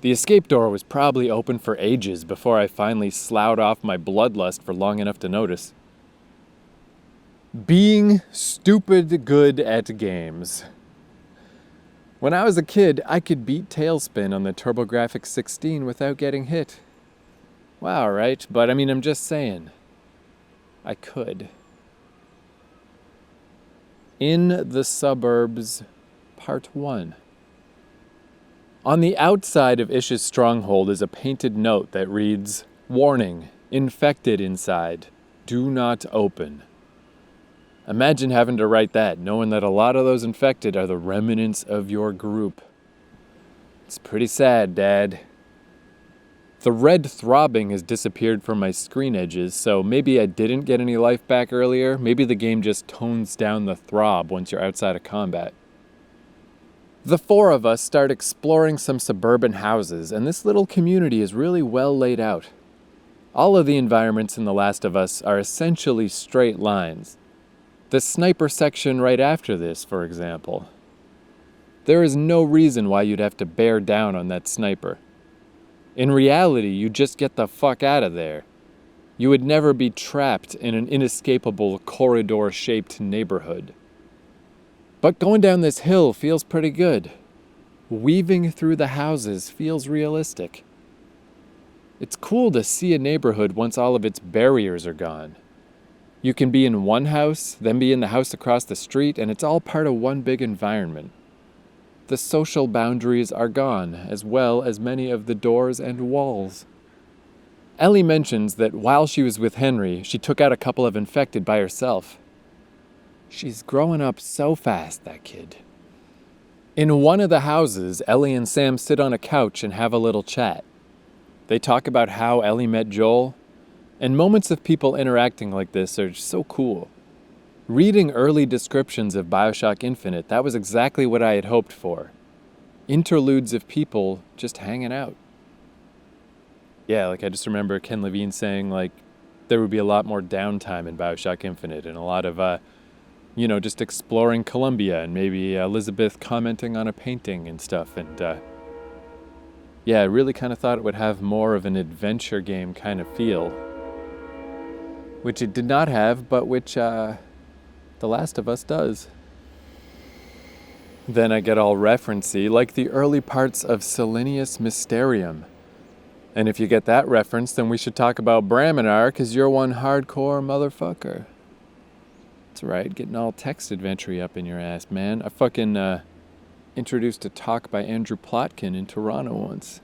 [SPEAKER 1] The escape door was probably open for ages before I finally sloughed off my bloodlust for long enough to notice. Being stupid good at games. When I was a kid, I could beat Tailspin on the TurboGrafx 16 without getting hit. Wow, right? But I mean, I'm just saying. I could. In the Suburbs, Part 1. On the outside of Ish's stronghold is a painted note that reads, "Warning, infected inside. Do not open." Imagine having to write that, knowing that a lot of those infected are the remnants of your group. It's pretty sad, Dad. The red throbbing has disappeared from my screen edges, so maybe I didn't get any life back earlier. Maybe the game just tones down the throb once you're outside of combat. The 4 of us start exploring some suburban houses, and this little community is really well laid out. All of the environments in The Last of Us are essentially straight lines. The sniper section right after this, for example. There is no reason why you'd have to bear down on that sniper. In reality, you just get the fuck out of there. You would never be trapped in an inescapable corridor-shaped neighborhood. But going down this hill feels pretty good. Weaving through the houses feels realistic. It's cool to see a neighborhood once all of its barriers are gone. You can be in one house, then be in the house across the street, and it's all part of one big environment. The social boundaries are gone, as well as many of the doors and walls. Ellie mentions that while she was with Henry, she took out a couple of infected by herself. She's growing up so fast, that kid. In one of the houses, Ellie and Sam sit on a couch and have a little chat. They talk about how Ellie met Joel, And moments of people interacting like this are just so cool. Reading early descriptions of BioShock Infinite, that was exactly what I had hoped for. Interludes of people just hanging out. Yeah, like I just remember Ken Levine saying like there would be a lot more downtime in BioShock Infinite and a lot of, just exploring Columbia and maybe Elizabeth commenting on a painting and stuff. And yeah, I really kind of thought it would have more of an adventure game kind of feel, which it did not have, but which The Last of Us does. Then I get all referencey, like the early parts of Selenius Mysterium. And if you get that reference, then we should talk about Braminar, because you're one hardcore motherfucker. That's right, getting all text adventure up in your ass, man. I fucking introduced a talk by Andrew Plotkin in Toronto once.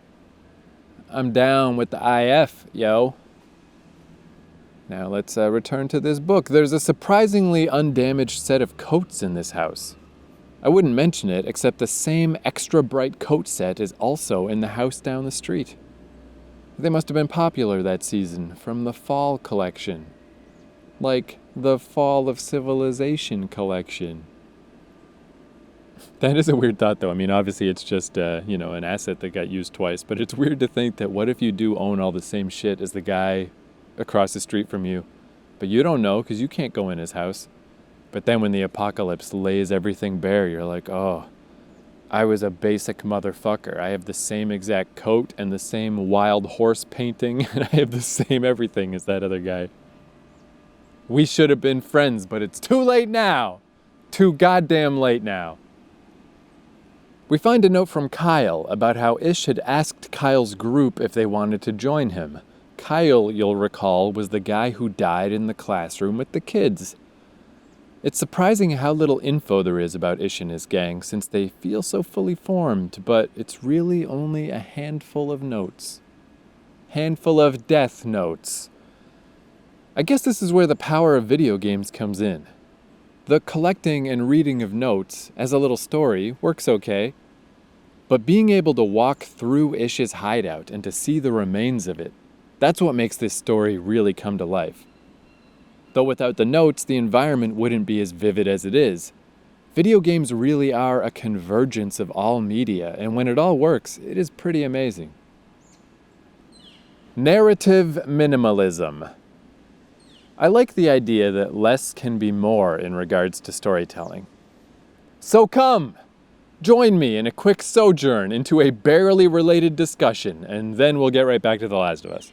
[SPEAKER 1] I'm down with the IF, yo. Now let's return to this book. There's a surprisingly undamaged set of coats in this house. I wouldn't mention it, except the same extra bright coat set is also in the house down the street. They must have been popular that season, from the fall collection. Like the Fall of Civilization collection. That is a weird thought, though. I mean, obviously it's just, an asset that got used twice, but it's weird to think that what if you do own all the same shit as the guy across the street from you, but you don't know because you can't go in his house. But then when the apocalypse lays everything bare, you're like, oh, I was a basic motherfucker. I have the same exact coat and the same wild horse painting, and I have the same everything as that other guy. We should have been friends, but it's too late now. Too goddamn late now. We find a note from Kyle about how Ish had asked Kyle's group if they wanted to join him. Kyle, you'll recall, was the guy who died in the classroom with the kids. It's surprising how little info there is about Ish and his gang, since they feel so fully formed, but it's really only a handful of notes. Handful of death notes. I guess this is where the power of video games comes in. The collecting and reading of notes, as a little story, works okay, but being able to walk through Ish's hideout and to see the remains of it, that's what makes this story really come to life. Though without the notes, the environment wouldn't be as vivid as it is. Video games really are a convergence of all media, and when it all works, it is pretty amazing. Narrative minimalism. I like the idea that less can be more in regards to storytelling. So come, join me in a quick sojourn into a barely related discussion, and then we'll get right back to The Last of Us.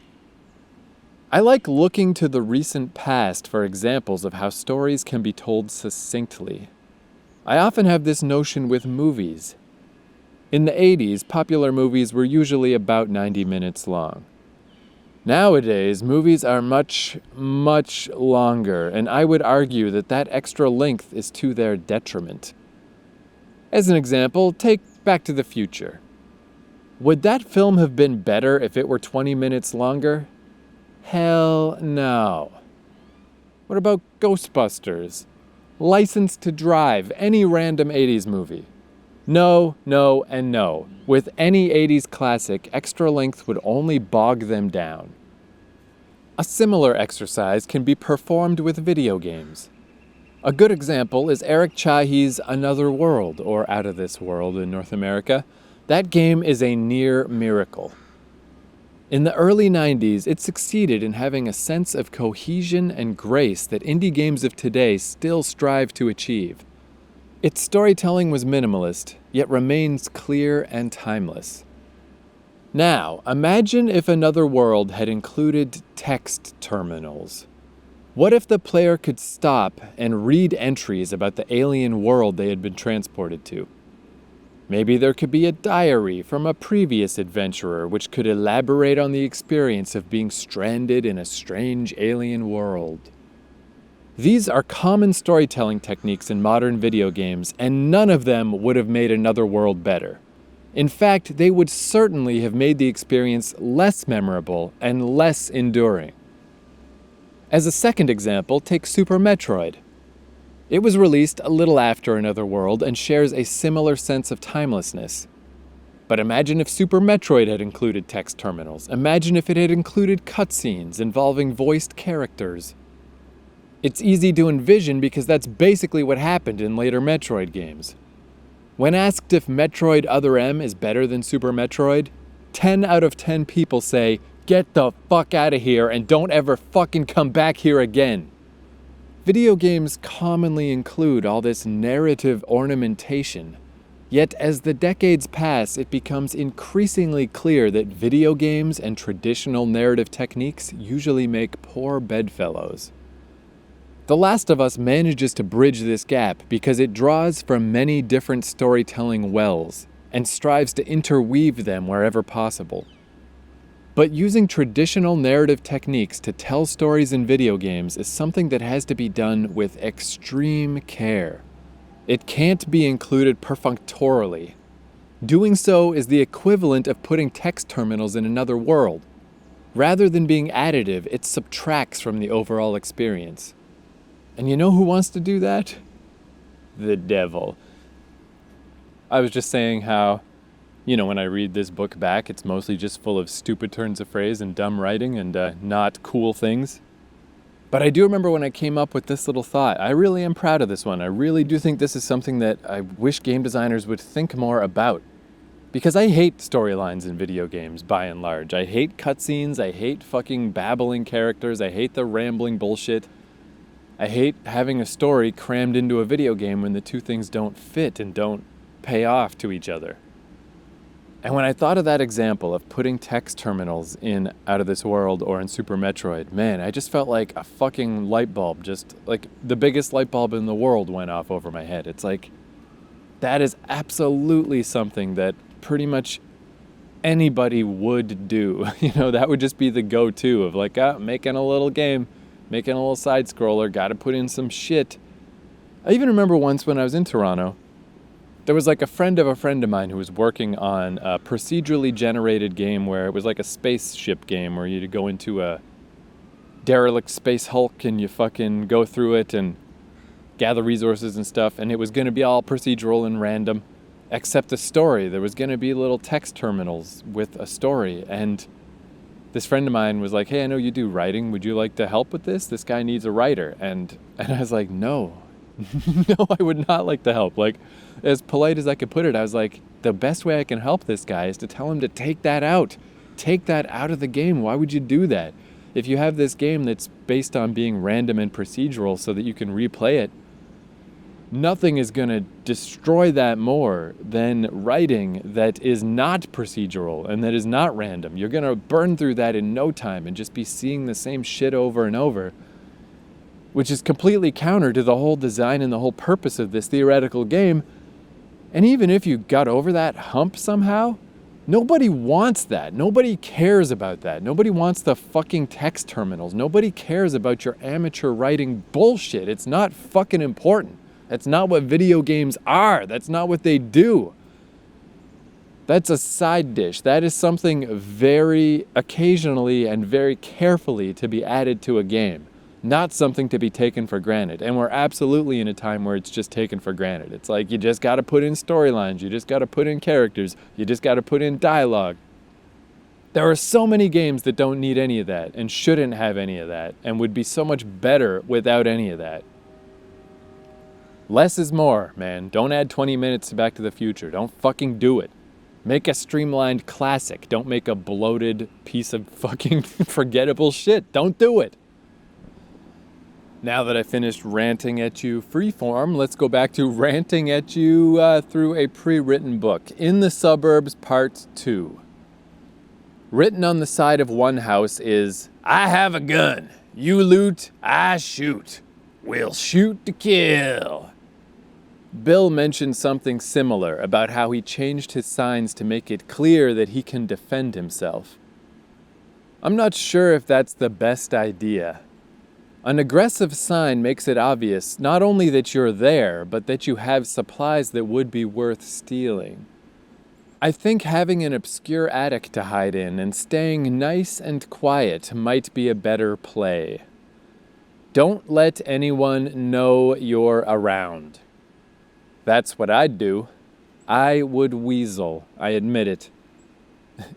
[SPEAKER 1] I like looking to the recent past for examples of how stories can be told succinctly. I often have this notion with movies. In the 80s, popular movies were usually about 90 minutes long. Nowadays, movies are much, much longer, and I would argue that that extra length is to their detriment. As an example, take Back to the Future. Would that film have been better if it were 20 minutes longer? Hell no. What about Ghostbusters? License to Drive, any random 80s movie? No, no, and no. With any 80s classic, extra length would only bog them down. A similar exercise can be performed with video games. A good example is Eric Chahi's Another World, or Out of This World in North America. That game is a near miracle. In the early 90s, it succeeded in having a sense of cohesion and grace that indie games of today still strive to achieve. Its storytelling was minimalist, yet remains clear and timeless. Now, imagine if Another World had included text terminals. What if the player could stop and read entries about the alien world they had been transported to? Maybe there could be a diary from a previous adventurer which could elaborate on the experience of being stranded in a strange alien world. These are common storytelling techniques in modern video games, and none of them would have made Another World better. In fact, they would certainly have made the experience less memorable and less enduring. As a second example, take Super Metroid. It was released a little after Another World and shares a similar sense of timelessness. But imagine if Super Metroid had included text terminals. Imagine if it had included cutscenes involving voiced characters. It's easy to envision because that's basically what happened in later Metroid games. When asked if Metroid Other M is better than Super Metroid, 10 out of 10 people say, "Get the fuck out of here and don't ever fucking come back here again." Video games commonly include all this narrative ornamentation. Yet as the decades pass, it becomes increasingly clear that video games and traditional narrative techniques usually make poor bedfellows. The Last of Us manages to bridge this gap because it draws from many different storytelling wells and strives to interweave them wherever possible. But using traditional narrative techniques to tell stories in video games is something that has to be done with extreme care. It can't be included perfunctorily. Doing so is the equivalent of putting text terminals in another world. Rather than being additive, it subtracts from the overall experience. And you know who wants to do that? The devil. I was just saying how, when I read this book back, it's mostly just full of stupid turns of phrase and dumb writing and not cool things. But I do remember when I came up with this little thought. I really am proud of this one. I really do think this is something that I wish game designers would think more about. Because I hate storylines in video games, by and large. I hate cutscenes, I hate fucking babbling characters, I hate the rambling bullshit. I hate having a story crammed into a video game when the two things don't fit and don't pay off to each other. And when I thought of that example of putting text terminals in Out of This World or in Super Metroid, man, I just felt like a fucking light bulb, just like the biggest light bulb in the world went off over my head. It's like, that is absolutely something that pretty much anybody would do. That would just be the go-to of like, making a little game, making a little side-scroller, gotta put in some shit. I even remember once when I was in Toronto, there was like a friend of mine who was working on a procedurally generated game where it was like a spaceship game where you'd go into a derelict space hulk and you fucking go through it and gather resources and stuff, and it was going to be all procedural and random, except the story. There was going to be little text terminals with a story, and this friend of mine was like, "Hey, I know you do writing. Would you like to help with this? This guy needs a writer." And I was like, "No, no, I would not like to help." Like, as polite as I could put it, I was like, the best way I can help this guy is to tell him to take that out. Take that out of the game. Why would you do that? If you have this game that's based on being random and procedural so that you can replay it, nothing is going to destroy that more than writing that is not procedural and that is not random. You're going to burn through that in no time and just be seeing the same shit over and over, which is completely counter to the whole design and the whole purpose of this theoretical game. And even if you got over that hump somehow, nobody wants that. Nobody cares about that. Nobody wants the fucking text terminals. Nobody cares about your amateur writing bullshit. It's not fucking important. That's not what video games are. That's not what they do. That's a side dish. That is something very occasionally and very carefully to be added to a game. Not something to be taken for granted. And we're absolutely in a time where it's just taken for granted. It's like you just got to put in storylines. You just got to put in characters. You just got to put in dialogue. There are so many games that don't need any of that and shouldn't have any of that and would be so much better without any of that. Less is more, man. Don't add 20 minutes to Back to the Future. Don't fucking do it. Make a streamlined classic. Don't make a bloated piece of fucking forgettable shit. Don't do it. Now that I finished ranting at you freeform, let's go back to ranting at you through a pre-written book. In the Suburbs, Part 2. Written on the side of one house is, "I have a gun. You loot, I shoot. We'll shoot to kill." Bill mentioned something similar about how he changed his signs to make it clear that he can defend himself. I'm not sure if that's the best idea. An aggressive sign makes it obvious not only that you're there, but that you have supplies that would be worth stealing. I think having an obscure attic to hide in and staying nice and quiet might be a better play. Don't let anyone know you're around. That's what I'd do. I would weasel, I admit it.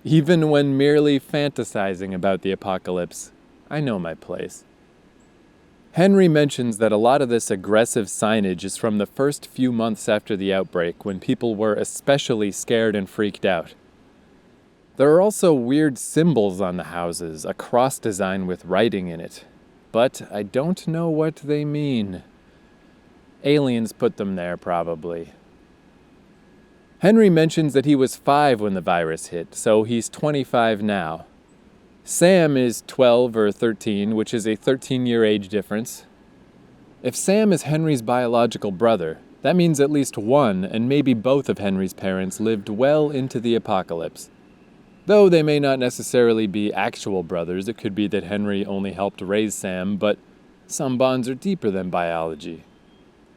[SPEAKER 1] Even when merely fantasizing about the apocalypse, I know my place. Henry mentions that a lot of this aggressive signage is from the first few months after the outbreak, when people were especially scared and freaked out. There are also weird symbols on the houses, a cross design with writing in it. But I don't know what they mean. Aliens put them there, probably. Henry mentions that he was 5 when the virus hit, so he's 25 now. Sam is 12 or 13, which is a 13-year age difference. If Sam is Henry's biological brother, that means at least one and maybe both of Henry's parents lived well into the apocalypse. Though they may not necessarily be actual brothers, it could be that Henry only helped raise Sam, but some bonds are deeper than biology.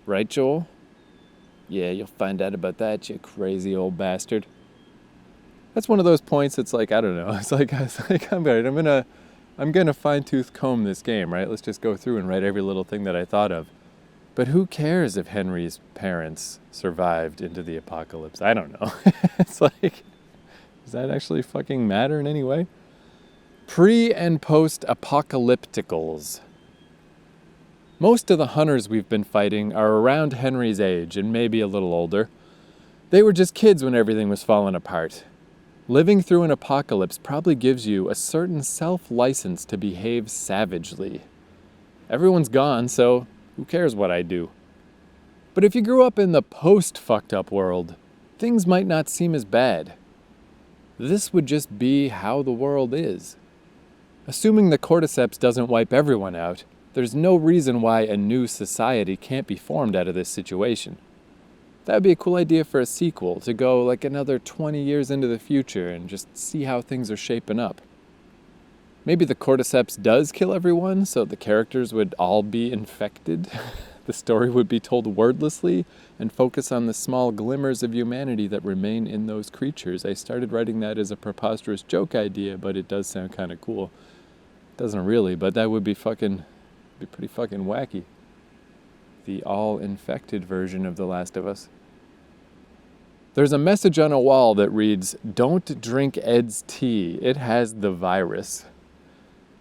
[SPEAKER 1] Right, Joel? Yeah, you'll find out about that, you crazy old bastard. That's one of those points that's like, I don't know, it's like I'm gonna fine-tooth comb this game, right? Let's just go through and write every little thing that I thought of. But who cares if Henry's parents survived into the apocalypse? I don't know. It's like, does that actually fucking matter in any way? Pre- and post-apocalypticals. Most of the hunters we've been fighting are around Henry's age and maybe a little older. They were just kids when everything was falling apart. Living through an apocalypse probably gives you a certain self-license to behave savagely. Everyone's gone, so who cares what I do? But if you grew up in the post-fucked-up world, things might not seem as bad. This would just be how the world is. Assuming the cordyceps doesn't wipe everyone out, there's no reason why a new society can't be formed out of this situation. That would be a cool idea for a sequel, to go like another 20 years into the future and just see how things are shaping up. Maybe the cordyceps does kill everyone, so the characters would all be infected. The story would be told wordlessly and focus on the small glimmers of humanity that remain in those creatures. I started writing that as a preposterous joke idea, but it does sound kind of cool. It doesn't really, but that would be pretty fucking wacky. The all-infected version of The Last of Us. There's a message on a wall that reads, "Don't drink Ed's tea, it has the virus."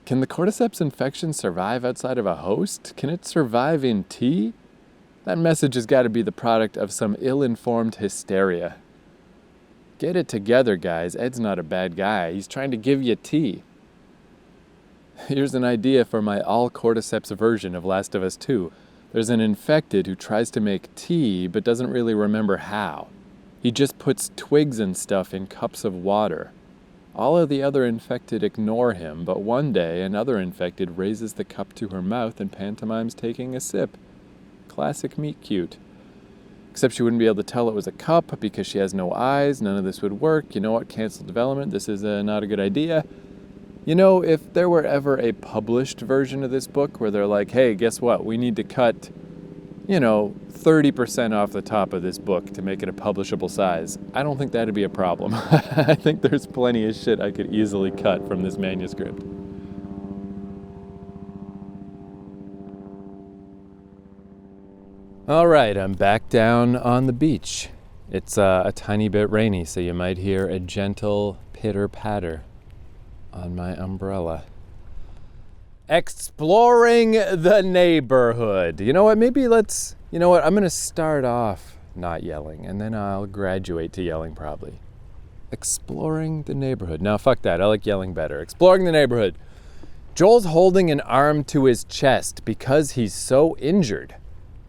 [SPEAKER 1] Can the cordyceps infection survive outside of a host? Can it survive in tea? That message has got to be the product of some ill-informed hysteria. Get it together, guys. Ed's not a bad guy. He's trying to give you tea. Here's an idea for my all-cordyceps version of Last of Us 2. There's an infected who tries to make tea but doesn't really remember how. He just puts twigs and stuff in cups of water. All of the other infected ignore him, but one day another infected raises the cup to her mouth and pantomimes taking a sip. Classic meet cute. Except she wouldn't be able to tell it was a cup because she has no eyes. None of this would work. You know what? Cancel development. This is not a good idea. You know, if there were ever a published version of this book where they're like, hey, guess what? We need to cut, 30% off the top of this book to make it a publishable size. I don't think that'd be a problem. I think there's plenty of shit I could easily cut from this manuscript. All right, I'm back down on the beach. It's a tiny bit rainy, so you might hear a gentle pitter-patter on my umbrella. Exploring the neighborhood. You know what, I'm going to start off not yelling, and then I'll graduate to yelling probably. Exploring the neighborhood. Now, fuck that, I like yelling better. Exploring the neighborhood. Joel's holding an arm to his chest because he's so injured,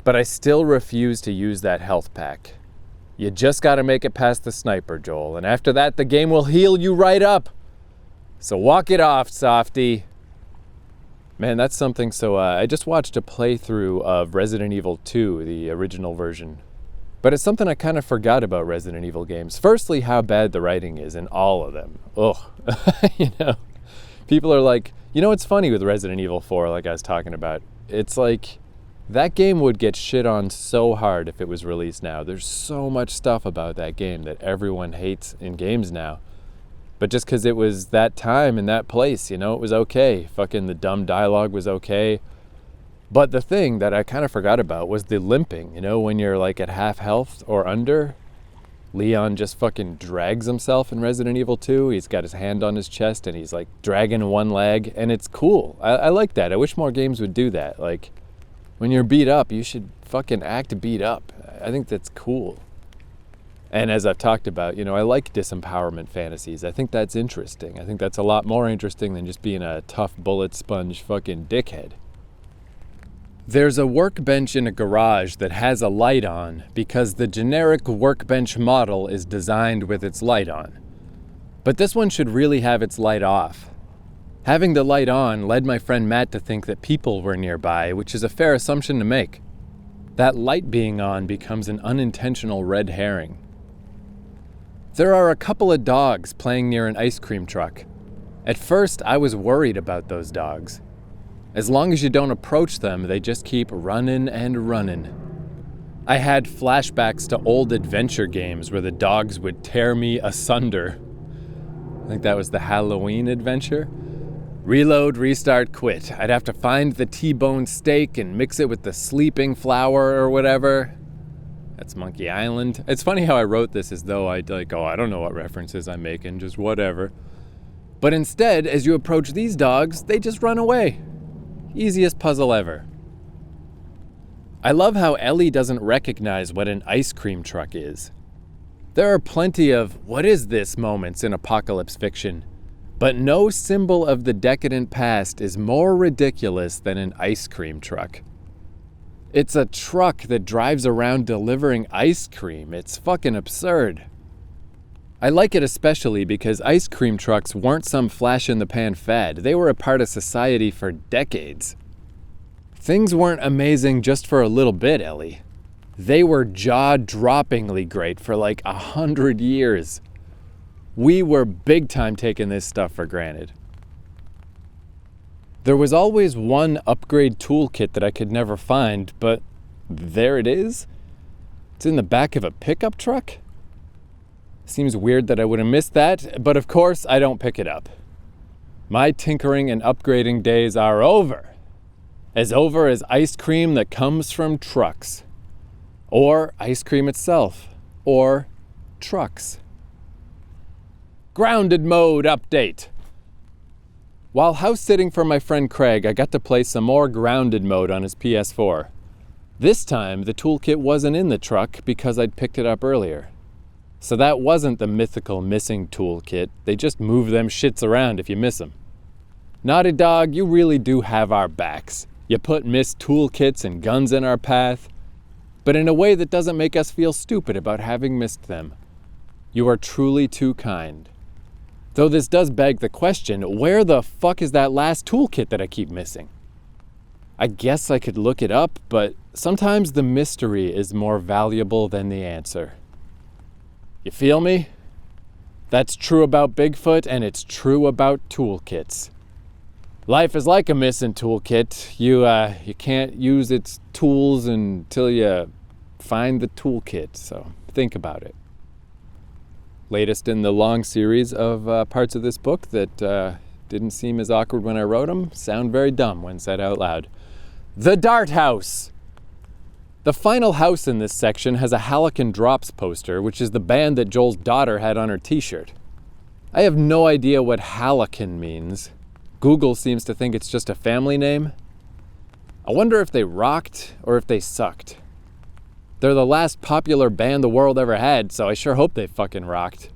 [SPEAKER 1] but I still refuse to use that health pack. You just gotta make it past the sniper, Joel, and after that, the game will heal you right up. So walk it off, softy. Man, that's something. So I just watched a playthrough of Resident Evil 2, the original version. But it's something I kind of forgot about Resident Evil games. Firstly, how bad the writing is in all of them. Ugh. People are like, it's funny with Resident Evil 4, like I was talking about. It's like, that game would get shit on so hard if it was released now. There's so much stuff about that game that everyone hates in games now. But just because it was that time and that place, it was okay. Fucking the dumb dialogue was okay. But the thing that I kind of forgot about was the limping, when you're like at half health or under. Leon just fucking drags himself in Resident Evil 2. He's got his hand on his chest and he's like dragging one leg, and it's cool. I like that. I wish more games would do that. Like, when you're beat up, you should fucking act beat up. I think that's cool. And as I've talked about, I like disempowerment fantasies. I think that's interesting. I think that's a lot more interesting than just being a tough bullet sponge fucking dickhead. There's a workbench in a garage that has a light on because the generic workbench model is designed with its light on. But this one should really have its light off. Having the light on led my friend Matt to think that people were nearby, which is a fair assumption to make. That light being on becomes an unintentional red herring. There are a couple of dogs playing near an ice cream truck. At first, I was worried about those dogs. As long as you don't approach them, they just keep running and running. I had flashbacks to old adventure games where the dogs would tear me asunder. I think that was the Halloween adventure. Reload, restart, quit. I'd have to find the T-bone steak and mix it with the sleeping flower or whatever. That's Monkey Island. It's funny how I wrote this as though I don't know what references I'm making, just whatever. But instead, as you approach these dogs, they just run away. Easiest puzzle ever. I love how Ellie doesn't recognize what an ice cream truck is. There are plenty of "what is this" moments in apocalypse fiction, but no symbol of the decadent past is more ridiculous than an ice cream truck. It's a truck that drives around delivering ice cream. It's fucking absurd. I like it especially because ice cream trucks weren't some flash-in-the-pan fad. They were a part of society for decades. Things weren't amazing just for a little bit, Ellie. They were jaw-droppingly great for like 100 years. We were big time taking this stuff for granted. There was always one upgrade toolkit that I could never find, but there it is. It's in the back of a pickup truck? Seems weird that I would have missed that, but of course I don't pick it up. My tinkering and upgrading days are over. As over as ice cream that comes from trucks. Or ice cream itself. Or trucks. Grounded mode update. While house sitting for my friend Craig, I got to play some more grounded mode on his PS4. This time, the toolkit wasn't in the truck because I'd picked it up earlier. So that wasn't the mythical missing toolkit. They just move them shits around if you miss them. Naughty Dog, you really do have our backs. You put missed toolkits and guns in our path, but in a way that doesn't make us feel stupid about having missed them. You are truly too kind. Though this does beg the question, where the fuck is that last toolkit that I keep missing? I guess I could look it up, but sometimes the mystery is more valuable than the answer. You feel me? That's true about Bigfoot, and it's true about toolkits. Life is like a missing toolkit. You can't use its tools until you find the toolkit, so think about it. Latest in the long series of parts of this book that didn't seem as awkward when I wrote them, sound very dumb when said out loud. The Dart House! The final house in this section has a Halcyon Drops poster, which is the band that Joel's daughter had on her t-shirt. I have no idea what Halcyon means. Google seems to think it's just a family name. I wonder if they rocked or if they sucked. They're the last popular band the world ever had, so I sure hope they fucking rocked.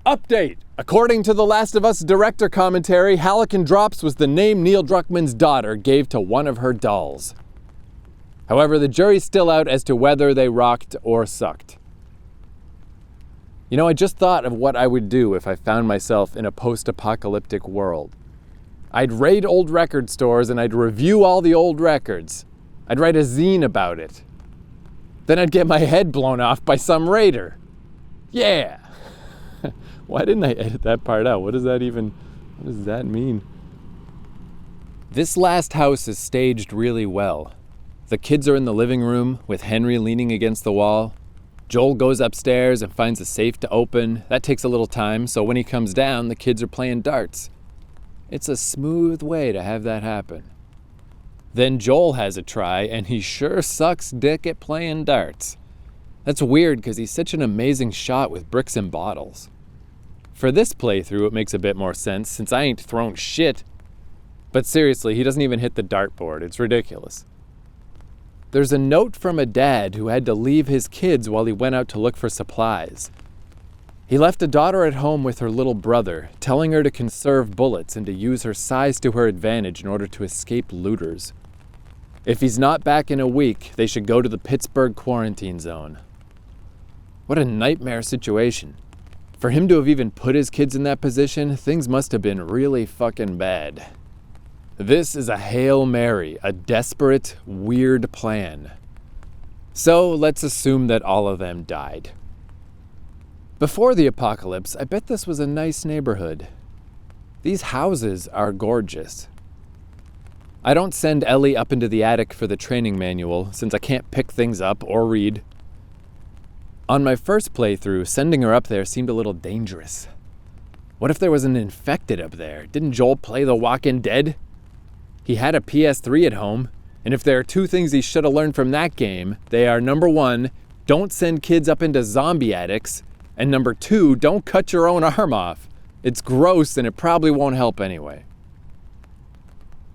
[SPEAKER 1] Update! According to The Last of Us director commentary, Halcyon Drops was the name Neil Druckmann's daughter gave to one of her dolls. However, the jury's still out as to whether they rocked or sucked. I just thought of what I would do if I found myself in a post-apocalyptic world. I'd raid old record stores and I'd review all the old records. I'd write a zine about it. Then I'd get my head blown off by some raider. Yeah! Why didn't I edit that part out? What does that mean? This last house is staged really well. The kids are in the living room with Henry leaning against the wall. Joel goes upstairs and finds a safe to open. That takes a little time, so when he comes down, the kids are playing darts. It's a smooth way to have that happen. Then Joel has a try, and he sure sucks dick at playing darts. That's weird because he's such an amazing shot with bricks and bottles. For this playthrough, it makes a bit more sense since I ain't thrown shit. But seriously, he doesn't even hit the dartboard. It's ridiculous. There's a note from a dad who had to leave his kids while he went out to look for supplies. He left a daughter at home with her little brother, telling her to conserve bullets and to use her size to her advantage in order to escape looters. If he's not back in a week, they should go to the Pittsburgh quarantine zone. What a nightmare situation. For him to have even put his kids in that position, things must have been really fucking bad. This is a Hail Mary, a desperate, weird plan. So let's assume that all of them died. Before the apocalypse, I bet this was a nice neighborhood. These houses are gorgeous. I don't send Ellie up into the attic for the training manual, since I can't pick things up or read. On my first playthrough, sending her up there seemed a little dangerous. What if there was an infected up there? Didn't Joel play The Walking Dead? He had a PS3 at home, and if there are two things he should have learned from that game, they are number 1, don't send kids up into zombie attics, and number 2, don't cut your own arm off. It's gross and it probably won't help anyway.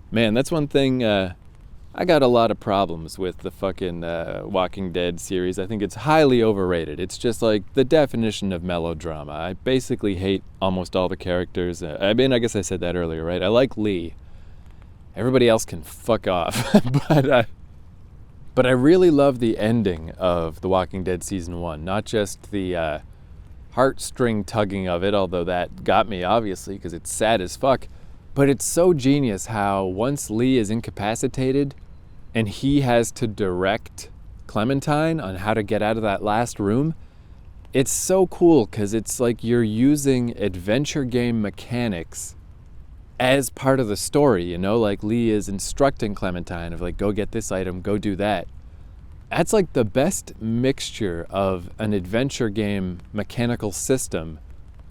[SPEAKER 1] Man, that's one thing, I got a lot of problems with the fucking Walking Dead series. I think it's highly overrated. It's just like the definition of melodrama. I basically hate almost all the characters. I guess I said that earlier, right? I like Lee. Everybody else can fuck off. But I really love the ending of The Walking Dead Season 1. Not just the heartstring tugging of it, although that got me, obviously, because it's sad as fuck. But it's so genius how once Lee is incapacitated and he has to direct Clementine on how to get out of that last room, it's so cool because it's like you're using adventure game mechanics as part of the story, you know, like Lee is instructing Clementine of like, go get this item, go do that. That's like the best mixture of an adventure game mechanical system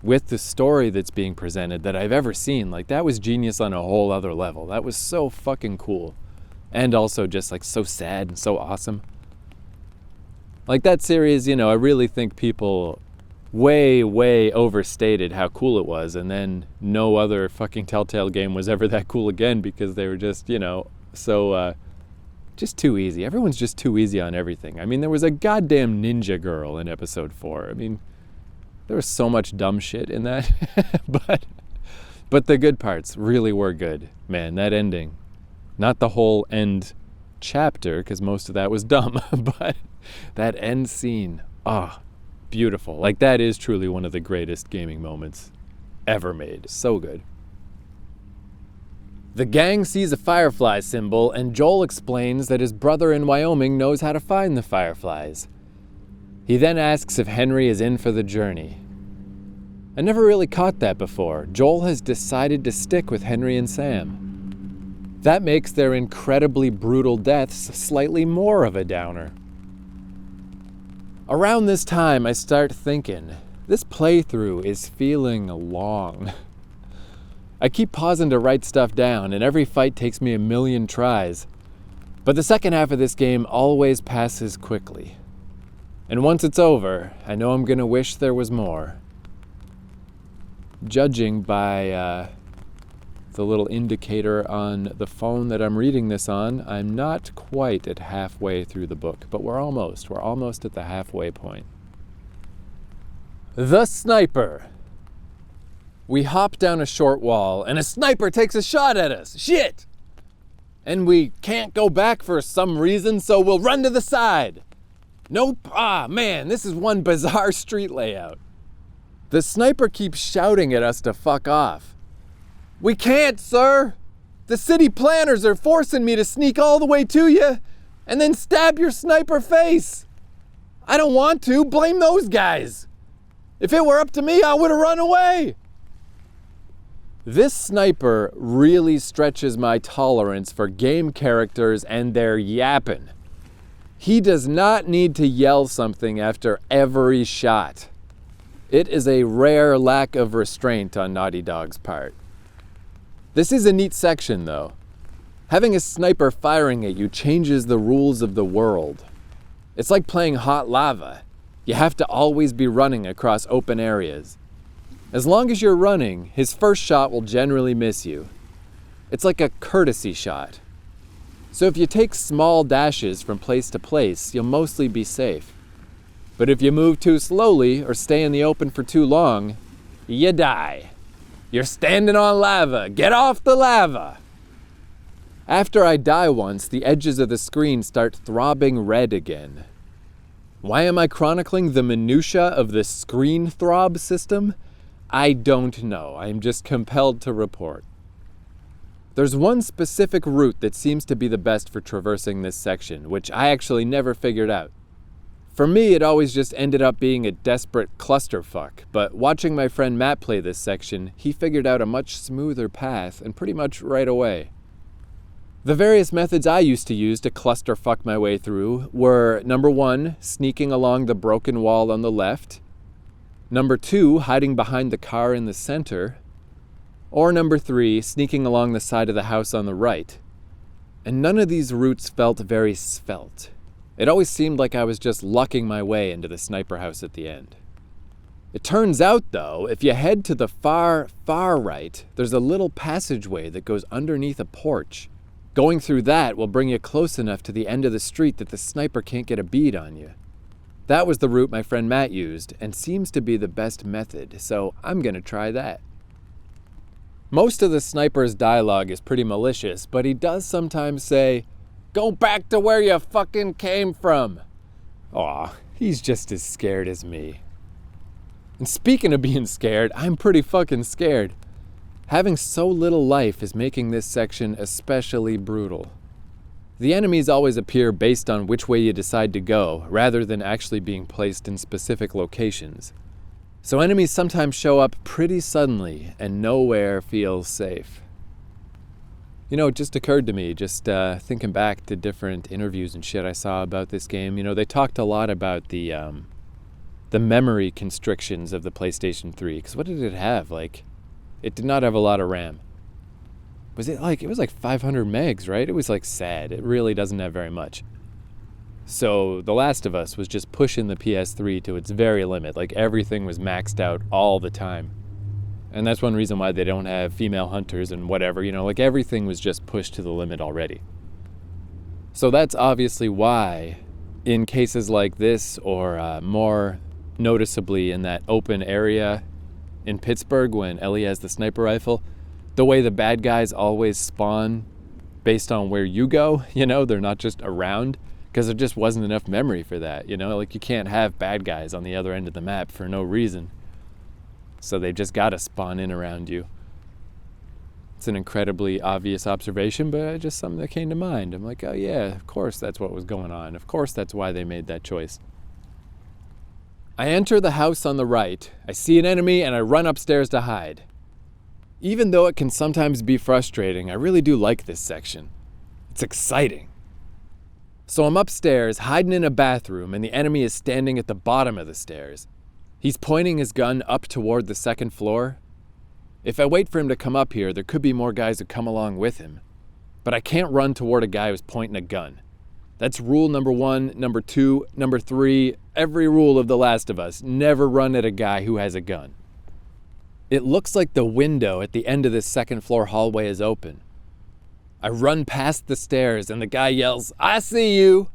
[SPEAKER 1] with the story that's being presented that I've ever seen. Like, that was genius on a whole other level. That was so fucking cool. And also just like so sad and so awesome. Like that series, you know, I really think people way overstated how cool it was, and then no other fucking Telltale game was ever that cool again because they were just, you know, so just too easy. Everyone's just too easy on everything. I mean, there was a goddamn ninja girl in episode 4. I mean, there was so much dumb shit in that. but the good parts really were good. Man, that ending. Not the whole end chapter, because most of that was dumb, but that end scene, beautiful. Like, that is truly one of the greatest gaming moments ever made. So good. The gang sees a firefly symbol, and Joel explains that his brother in Wyoming knows how to find the fireflies. He then asks if Henry is in for the journey. I never really caught that before. Joel has decided to stick with Henry and Sam. That makes their incredibly brutal deaths slightly more of a downer. Around this time, I start thinking, this playthrough is feeling long. I keep pausing to write stuff down, and every fight takes me a million tries. But the second half of this game always passes quickly. And once it's over, I know I'm gonna wish there was more. Judging by the little indicator on the phone that I'm reading this on, I'm not quite at halfway through the book, but we're almost at the halfway point. The sniper. We hop down a short wall, and a sniper takes a shot at us. Shit! And we can't go back for some reason, so we'll run to the side. Nope. Man, this is one bizarre street layout. The sniper keeps shouting at us to fuck off. We can't, sir! The city planners are forcing me to sneak all the way to you and then stab your sniper face. I don't want to. Blame those guys. If it were up to me, I would have run away. This sniper really stretches my tolerance for game characters and their yapping. He does not need to yell something after every shot. It is a rare lack of restraint on Naughty Dog's part. This is a neat section, though. Having a sniper firing at you changes the rules of the world. It's like playing Hot Lava. You have to always be running across open areas. As long as you're running, his first shot will generally miss you. It's like a courtesy shot. So if you take small dashes from place to place, you'll mostly be safe. But if you move too slowly or stay in the open for too long, you die. You're standing on lava. Get off the lava! After I die once, the edges of the screen start throbbing red again. Why am I chronicling the minutia of the screen throb system? I don't know. I am just compelled to report. There's one specific route that seems to be the best for traversing this section, which I actually never figured out. For me, it always just ended up being a desperate clusterfuck, but watching my friend Matt play this section, he figured out a much smoother path, and pretty much right away. The various methods I used to use to clusterfuck my way through were, number 1, sneaking along the broken wall on the left, number 2, hiding behind the car in the center, or number 3, sneaking along the side of the house on the right. And none of these routes felt very svelte. It always seemed like I was just lucking my way into the sniper house at the end. It turns out, though, if you head to the far, far right, there's a little passageway that goes underneath a porch. Going through that will bring you close enough to the end of the street that the sniper can't get a bead on you. That was the route my friend Matt used, and seems to be the best method, so I'm gonna try that. Most of the sniper's dialogue is pretty malicious, but he does sometimes say, "Go back to where you fucking came from." Aw, he's just as scared as me. And speaking of being scared, I'm pretty fucking scared. Having so little life is making this section especially brutal. The enemies always appear based on which way you decide to go, rather than actually being placed in specific locations. So enemies sometimes show up pretty suddenly, and nowhere feels safe. You know, it just occurred to me, just thinking back to different interviews and shit I saw about this game, they talked a lot about the memory constrictions of the PlayStation 3, because what did it have? It did not have a lot of RAM. It was like 500 megs, right? It was sad. It really doesn't have very much. So The Last of Us was just pushing the PS3 to its very limit. Everything was maxed out all the time. And that's one reason why they don't have female hunters and whatever, everything was just pushed to the limit already. So that's obviously why, in cases like this, or more noticeably in that open area in Pittsburgh when Ellie has the sniper rifle, the way the bad guys always spawn based on where you go, they're not just around, because there just wasn't enough memory for that, you can't have bad guys on the other end of the map for no reason. So they've just got to spawn in around you. It's an incredibly obvious observation, but just something that came to mind. I'm like, oh yeah, of course that's what was going on. Of course that's why they made that choice. I enter the house on the right, I see an enemy, and I run upstairs to hide. Even though it can sometimes be frustrating, I really do like this section. It's exciting. So I'm upstairs, hiding in a bathroom, and the enemy is standing at the bottom of the stairs. He's pointing his gun up toward the second floor. If I wait for him to come up here, there could be more guys who come along with him. But I can't run toward a guy who's pointing a gun. That's rule number 1, number 2, number 3, every rule of The Last of Us. Never run at a guy who has a gun. It looks like the window at the end of this second floor hallway is open. I run past the stairs and the guy yells, "I see you!"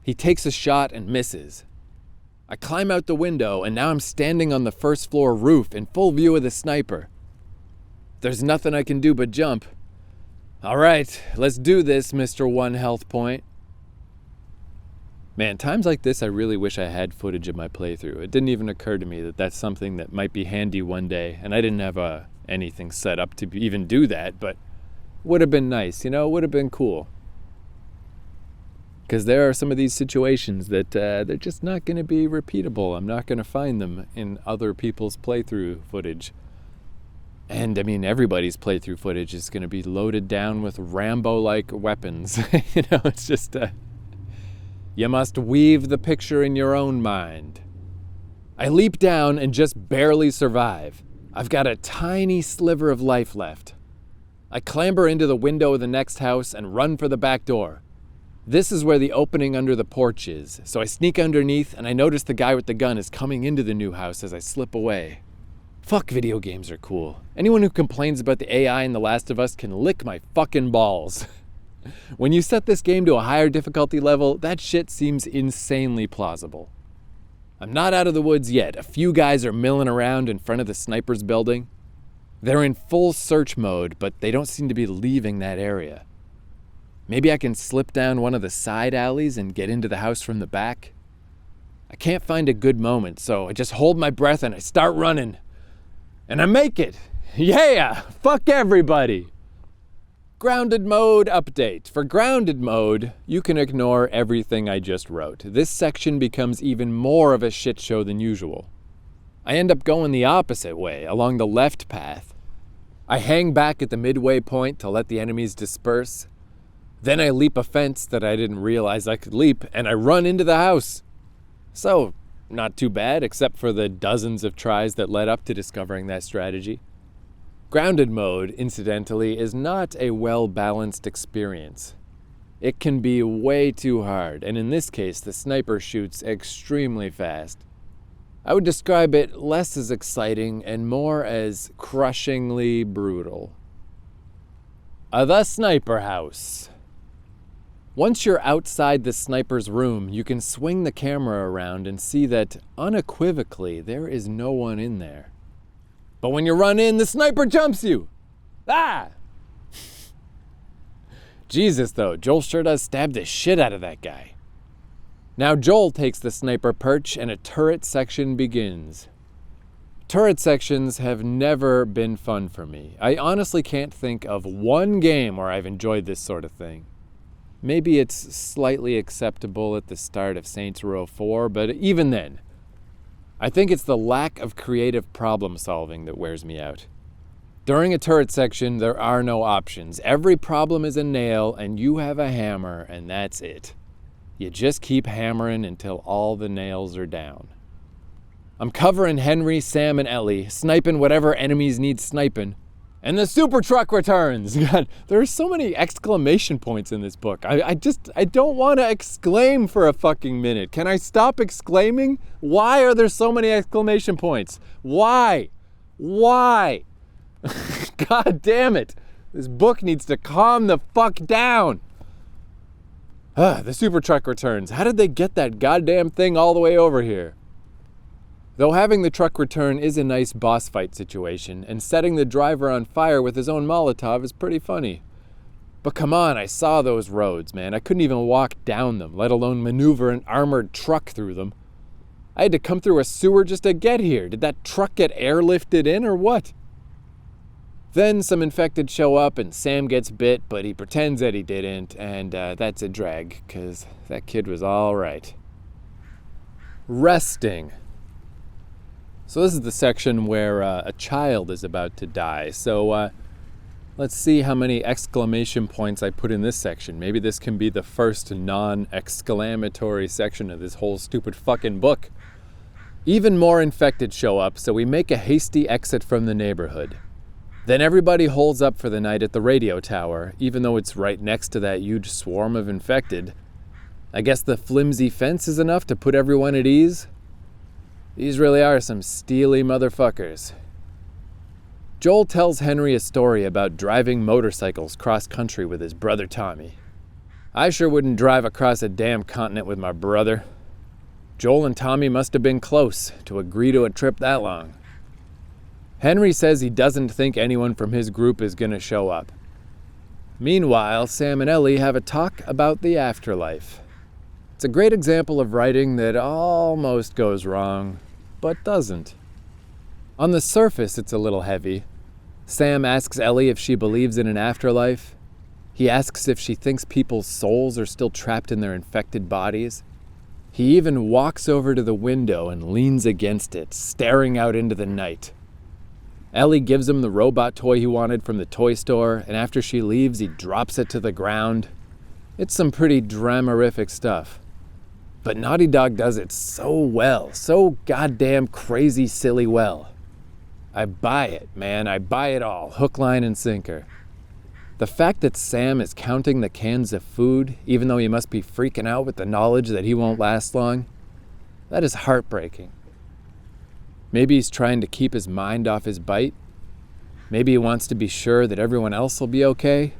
[SPEAKER 1] He takes a shot and misses. I climb out the window and now I'm standing on the first floor roof in full view of the sniper. There's nothing I can do but jump. All right, let's do this, Mr. 1 health point. Man, times like this, I really wish I had footage of my playthrough. It didn't even occur to me that that's something that might be handy one day, and I didn't have anything set up to even do that, but would have been nice, would have been cool. Because there are some of these situations that they're just not going to be repeatable. I'm not going to find them in other people's playthrough footage. And, everybody's playthrough footage is going to be loaded down with Rambo-like weapons. It's just... You must weave the picture in your own mind. I leap down and just barely survive. I've got a tiny sliver of life left. I clamber into the window of the next house and run for the back door. This is where the opening under the porch is, so I sneak underneath and I notice the guy with the gun is coming into the new house as I slip away. Fuck, video games are cool. Anyone who complains about the AI in The Last of Us can lick my fucking balls. When you set this game to a higher difficulty level, that shit seems insanely plausible. I'm not out of the woods yet. A few guys are milling around in front of the sniper's building. They're in full search mode, but they don't seem to be leaving that area. Maybe I can slip down one of the side alleys and get into the house from the back. I can't find a good moment, so I just hold my breath and I start running. And I make it! Yeah! Fuck everybody! Grounded mode update. For grounded mode, you can ignore everything I just wrote. This section becomes even more of a shit show than usual. I end up going the opposite way, along the left path. I hang back at the midway point to let the enemies disperse. Then I leap a fence that I didn't realize I could leap, and I run into the house. So, not too bad, except for the dozens of tries that led up to discovering that strategy. Grounded mode, incidentally, is not a well-balanced experience. It can be way too hard, and in this case, the sniper shoots extremely fast. I would describe it less as exciting and more as crushingly brutal. The sniper house. Once you're outside the sniper's room, you can swing the camera around and see that, unequivocally, there is no one in there. But when you run in, the sniper jumps you! Ah! Jesus, though, Joel sure does stab the shit out of that guy. Now Joel takes the sniper perch and a turret section begins. Turret sections have never been fun for me. I honestly can't think of one game where I've enjoyed this sort of thing. Maybe it's slightly acceptable at the start of Saints Row 4, but even then, I think it's the lack of creative problem solving that wears me out. During a turret section, there are no options. Every problem is a nail, and you have a hammer, and that's it. You just keep hammering until all the nails are down. I'm covering Henry, Sam, and Ellie, sniping whatever enemies need sniping, and the super truck returns. God, there are so many exclamation points in this book. I don't want to exclaim for a fucking minute. Can I stop exclaiming? Why are there so many exclamation points? Why? Why? God damn it. This book needs to calm the fuck down. The super truck returns. How did they get that goddamn thing all the way over here? Though having the truck return is a nice boss fight situation, and setting the driver on fire with his own Molotov is pretty funny. But come on, I saw those roads, man. I couldn't even walk down them, let alone maneuver an armored truck through them. I had to come through a sewer just to get here. Did that truck get airlifted in or what? Then some infected show up and Sam gets bit, but he pretends that he didn't, and that's a drag, because that kid was all right. Resting. So this is the section where a child is about to die. So let's see how many exclamation points I put in this section. Maybe this can be the first non-exclamatory section of this whole stupid fucking book. Even more infected show up, so we make a hasty exit from the neighborhood. Then everybody holds up for the night at the radio tower, even though it's right next to that huge swarm of infected. I guess the flimsy fence is enough to put everyone at ease. These really are some steely motherfuckers. Joel tells Henry a story about driving motorcycles cross-country with his brother Tommy. I sure wouldn't drive across a damn continent with my brother. Joel and Tommy must have been close to agree to a trip that long. Henry says he doesn't think anyone from his group is gonna show up. Meanwhile, Sam and Ellie have a talk about the afterlife. It's a great example of writing that almost goes wrong, but doesn't. On the surface, it's a little heavy. Sam asks Ellie if she believes in an afterlife. He asks if she thinks people's souls are still trapped in their infected bodies. He even walks over to the window and leans against it, staring out into the night. Ellie gives him the robot toy he wanted from the toy store, and after she leaves, he drops it to the ground. It's some pretty dramatific stuff. But Naughty Dog does it so well, so goddamn crazy silly well. I buy it, man. I buy it all, hook, line, and sinker. The fact that Sam is counting the cans of food, even though he must be freaking out with the knowledge that he won't last long, that is heartbreaking. Maybe he's trying to keep his mind off his bite. Maybe he wants to be sure that everyone else will be okay.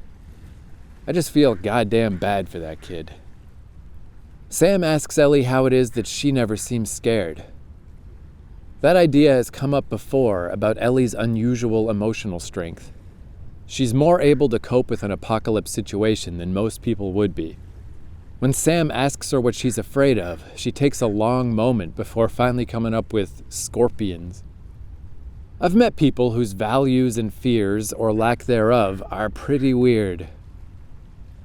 [SPEAKER 1] I just feel goddamn bad for that kid. Sam asks Ellie how it is that she never seems scared. That idea has come up before about Ellie's unusual emotional strength. She's more able to cope with an apocalypse situation than most people would be. When Sam asks her what she's afraid of, she takes a long moment before finally coming up with scorpions. I've met people whose values and fears, or lack thereof, are pretty weird.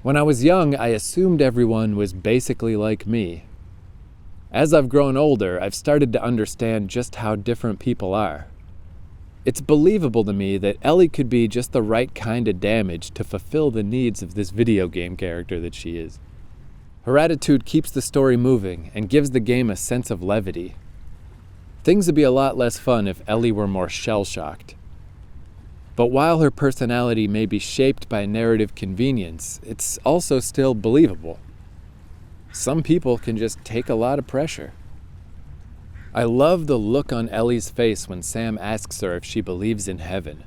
[SPEAKER 1] When I was young, I assumed everyone was basically like me. As I've grown older, I've started to understand just how different people are. It's believable to me that Ellie could be just the right kind of damage to fulfill the needs of this video game character that she is. Her attitude keeps the story moving and gives the game a sense of levity. Things would be a lot less fun if Ellie were more shell-shocked. But while her personality may be shaped by narrative convenience, it's also still believable. Some people can just take a lot of pressure. I love the look on Ellie's face when Sam asks her if she believes in heaven.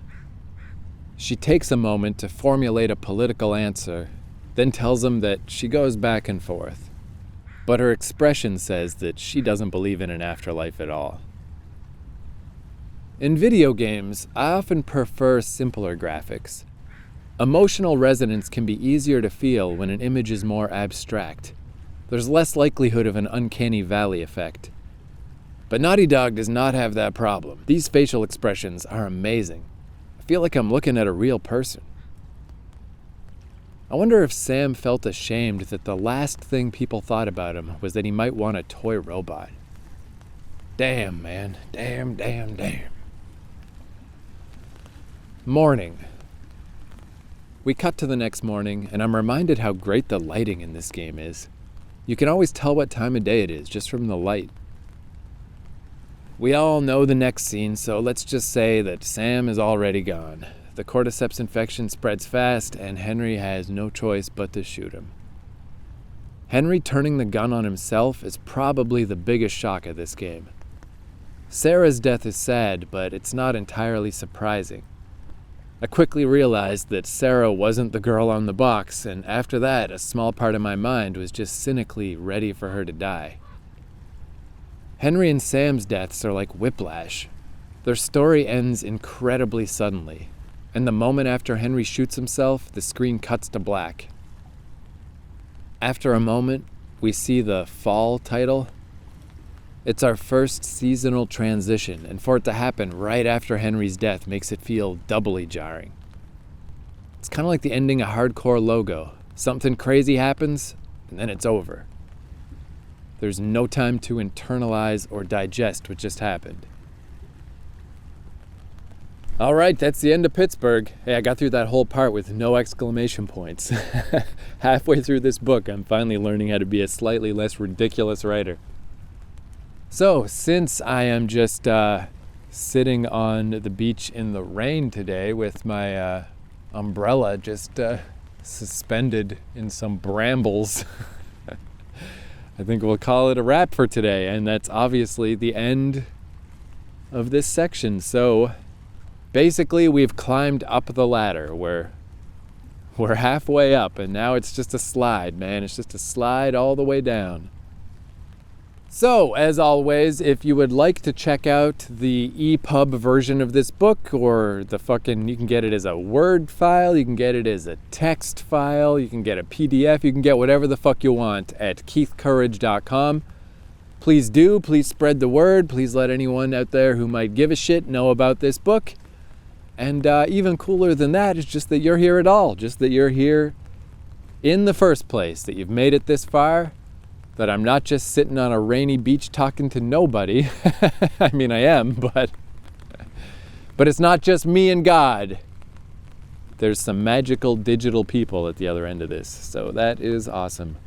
[SPEAKER 1] She takes a moment to formulate a political answer, then tells him that she goes back and forth. But her expression says that she doesn't believe in an afterlife at all. In video games, I often prefer simpler graphics. Emotional resonance can be easier to feel when an image is more abstract. There's less likelihood of an uncanny valley effect. But Naughty Dog does not have that problem. These facial expressions are amazing. I feel like I'm looking at a real person. I wonder if Sam felt ashamed that the last thing people thought about him was that he might want a toy robot. Damn, man. Damn. Morning. We cut to the next morning, and I'm reminded how great the lighting in this game is. You can always tell what time of day it is just from the light. We all know the next scene, so let's just say that Sam is already gone. The cordyceps infection spreads fast, and Henry has no choice but to shoot him. Henry turning the gun on himself is probably the biggest shock of this game. Sarah's death is sad, but it's not entirely surprising. I quickly realized that Sarah wasn't the girl on the box, and after that, a small part of my mind was just cynically ready for her to die. Henry and Sam's deaths are like whiplash. Their story ends incredibly suddenly, and the moment after Henry shoots himself, the screen cuts to black. After a moment, we see the Fall title. It's our first seasonal transition, and for it to happen right after Henry's death makes it feel doubly jarring. It's kind of like the ending of Hardcore Logo. Something crazy happens, and then it's over. There's no time to internalize or digest what just happened. All right, that's the end of Pittsburgh. Hey, I got through that whole part with no exclamation points. Halfway through this book, I'm finally learning how to be a slightly less ridiculous writer. So, since I am just sitting on the beach in the rain today with my umbrella just suspended in some brambles, I think we'll call it a wrap for today, and that's obviously the end of this section. So, basically, we've climbed up the ladder. We're halfway up, and now it's just a slide, man. It's just a slide all the way down. So, as always, if you would like to check out the EPUB version of this book, or you can get it as a Word file, you can get it as a text file, you can get a PDF, you can get whatever the fuck you want at keithcourage.com. Please do, please spread the word, please let anyone out there who might give a shit know about this book. And even cooler than that is just that you're here at all, just that you're here in the first place, that you've made it this far, that I'm not just sitting on a rainy beach talking to nobody. I mean, I am, but it's not just me and God. There's some magical digital people at the other end of this, so that is awesome.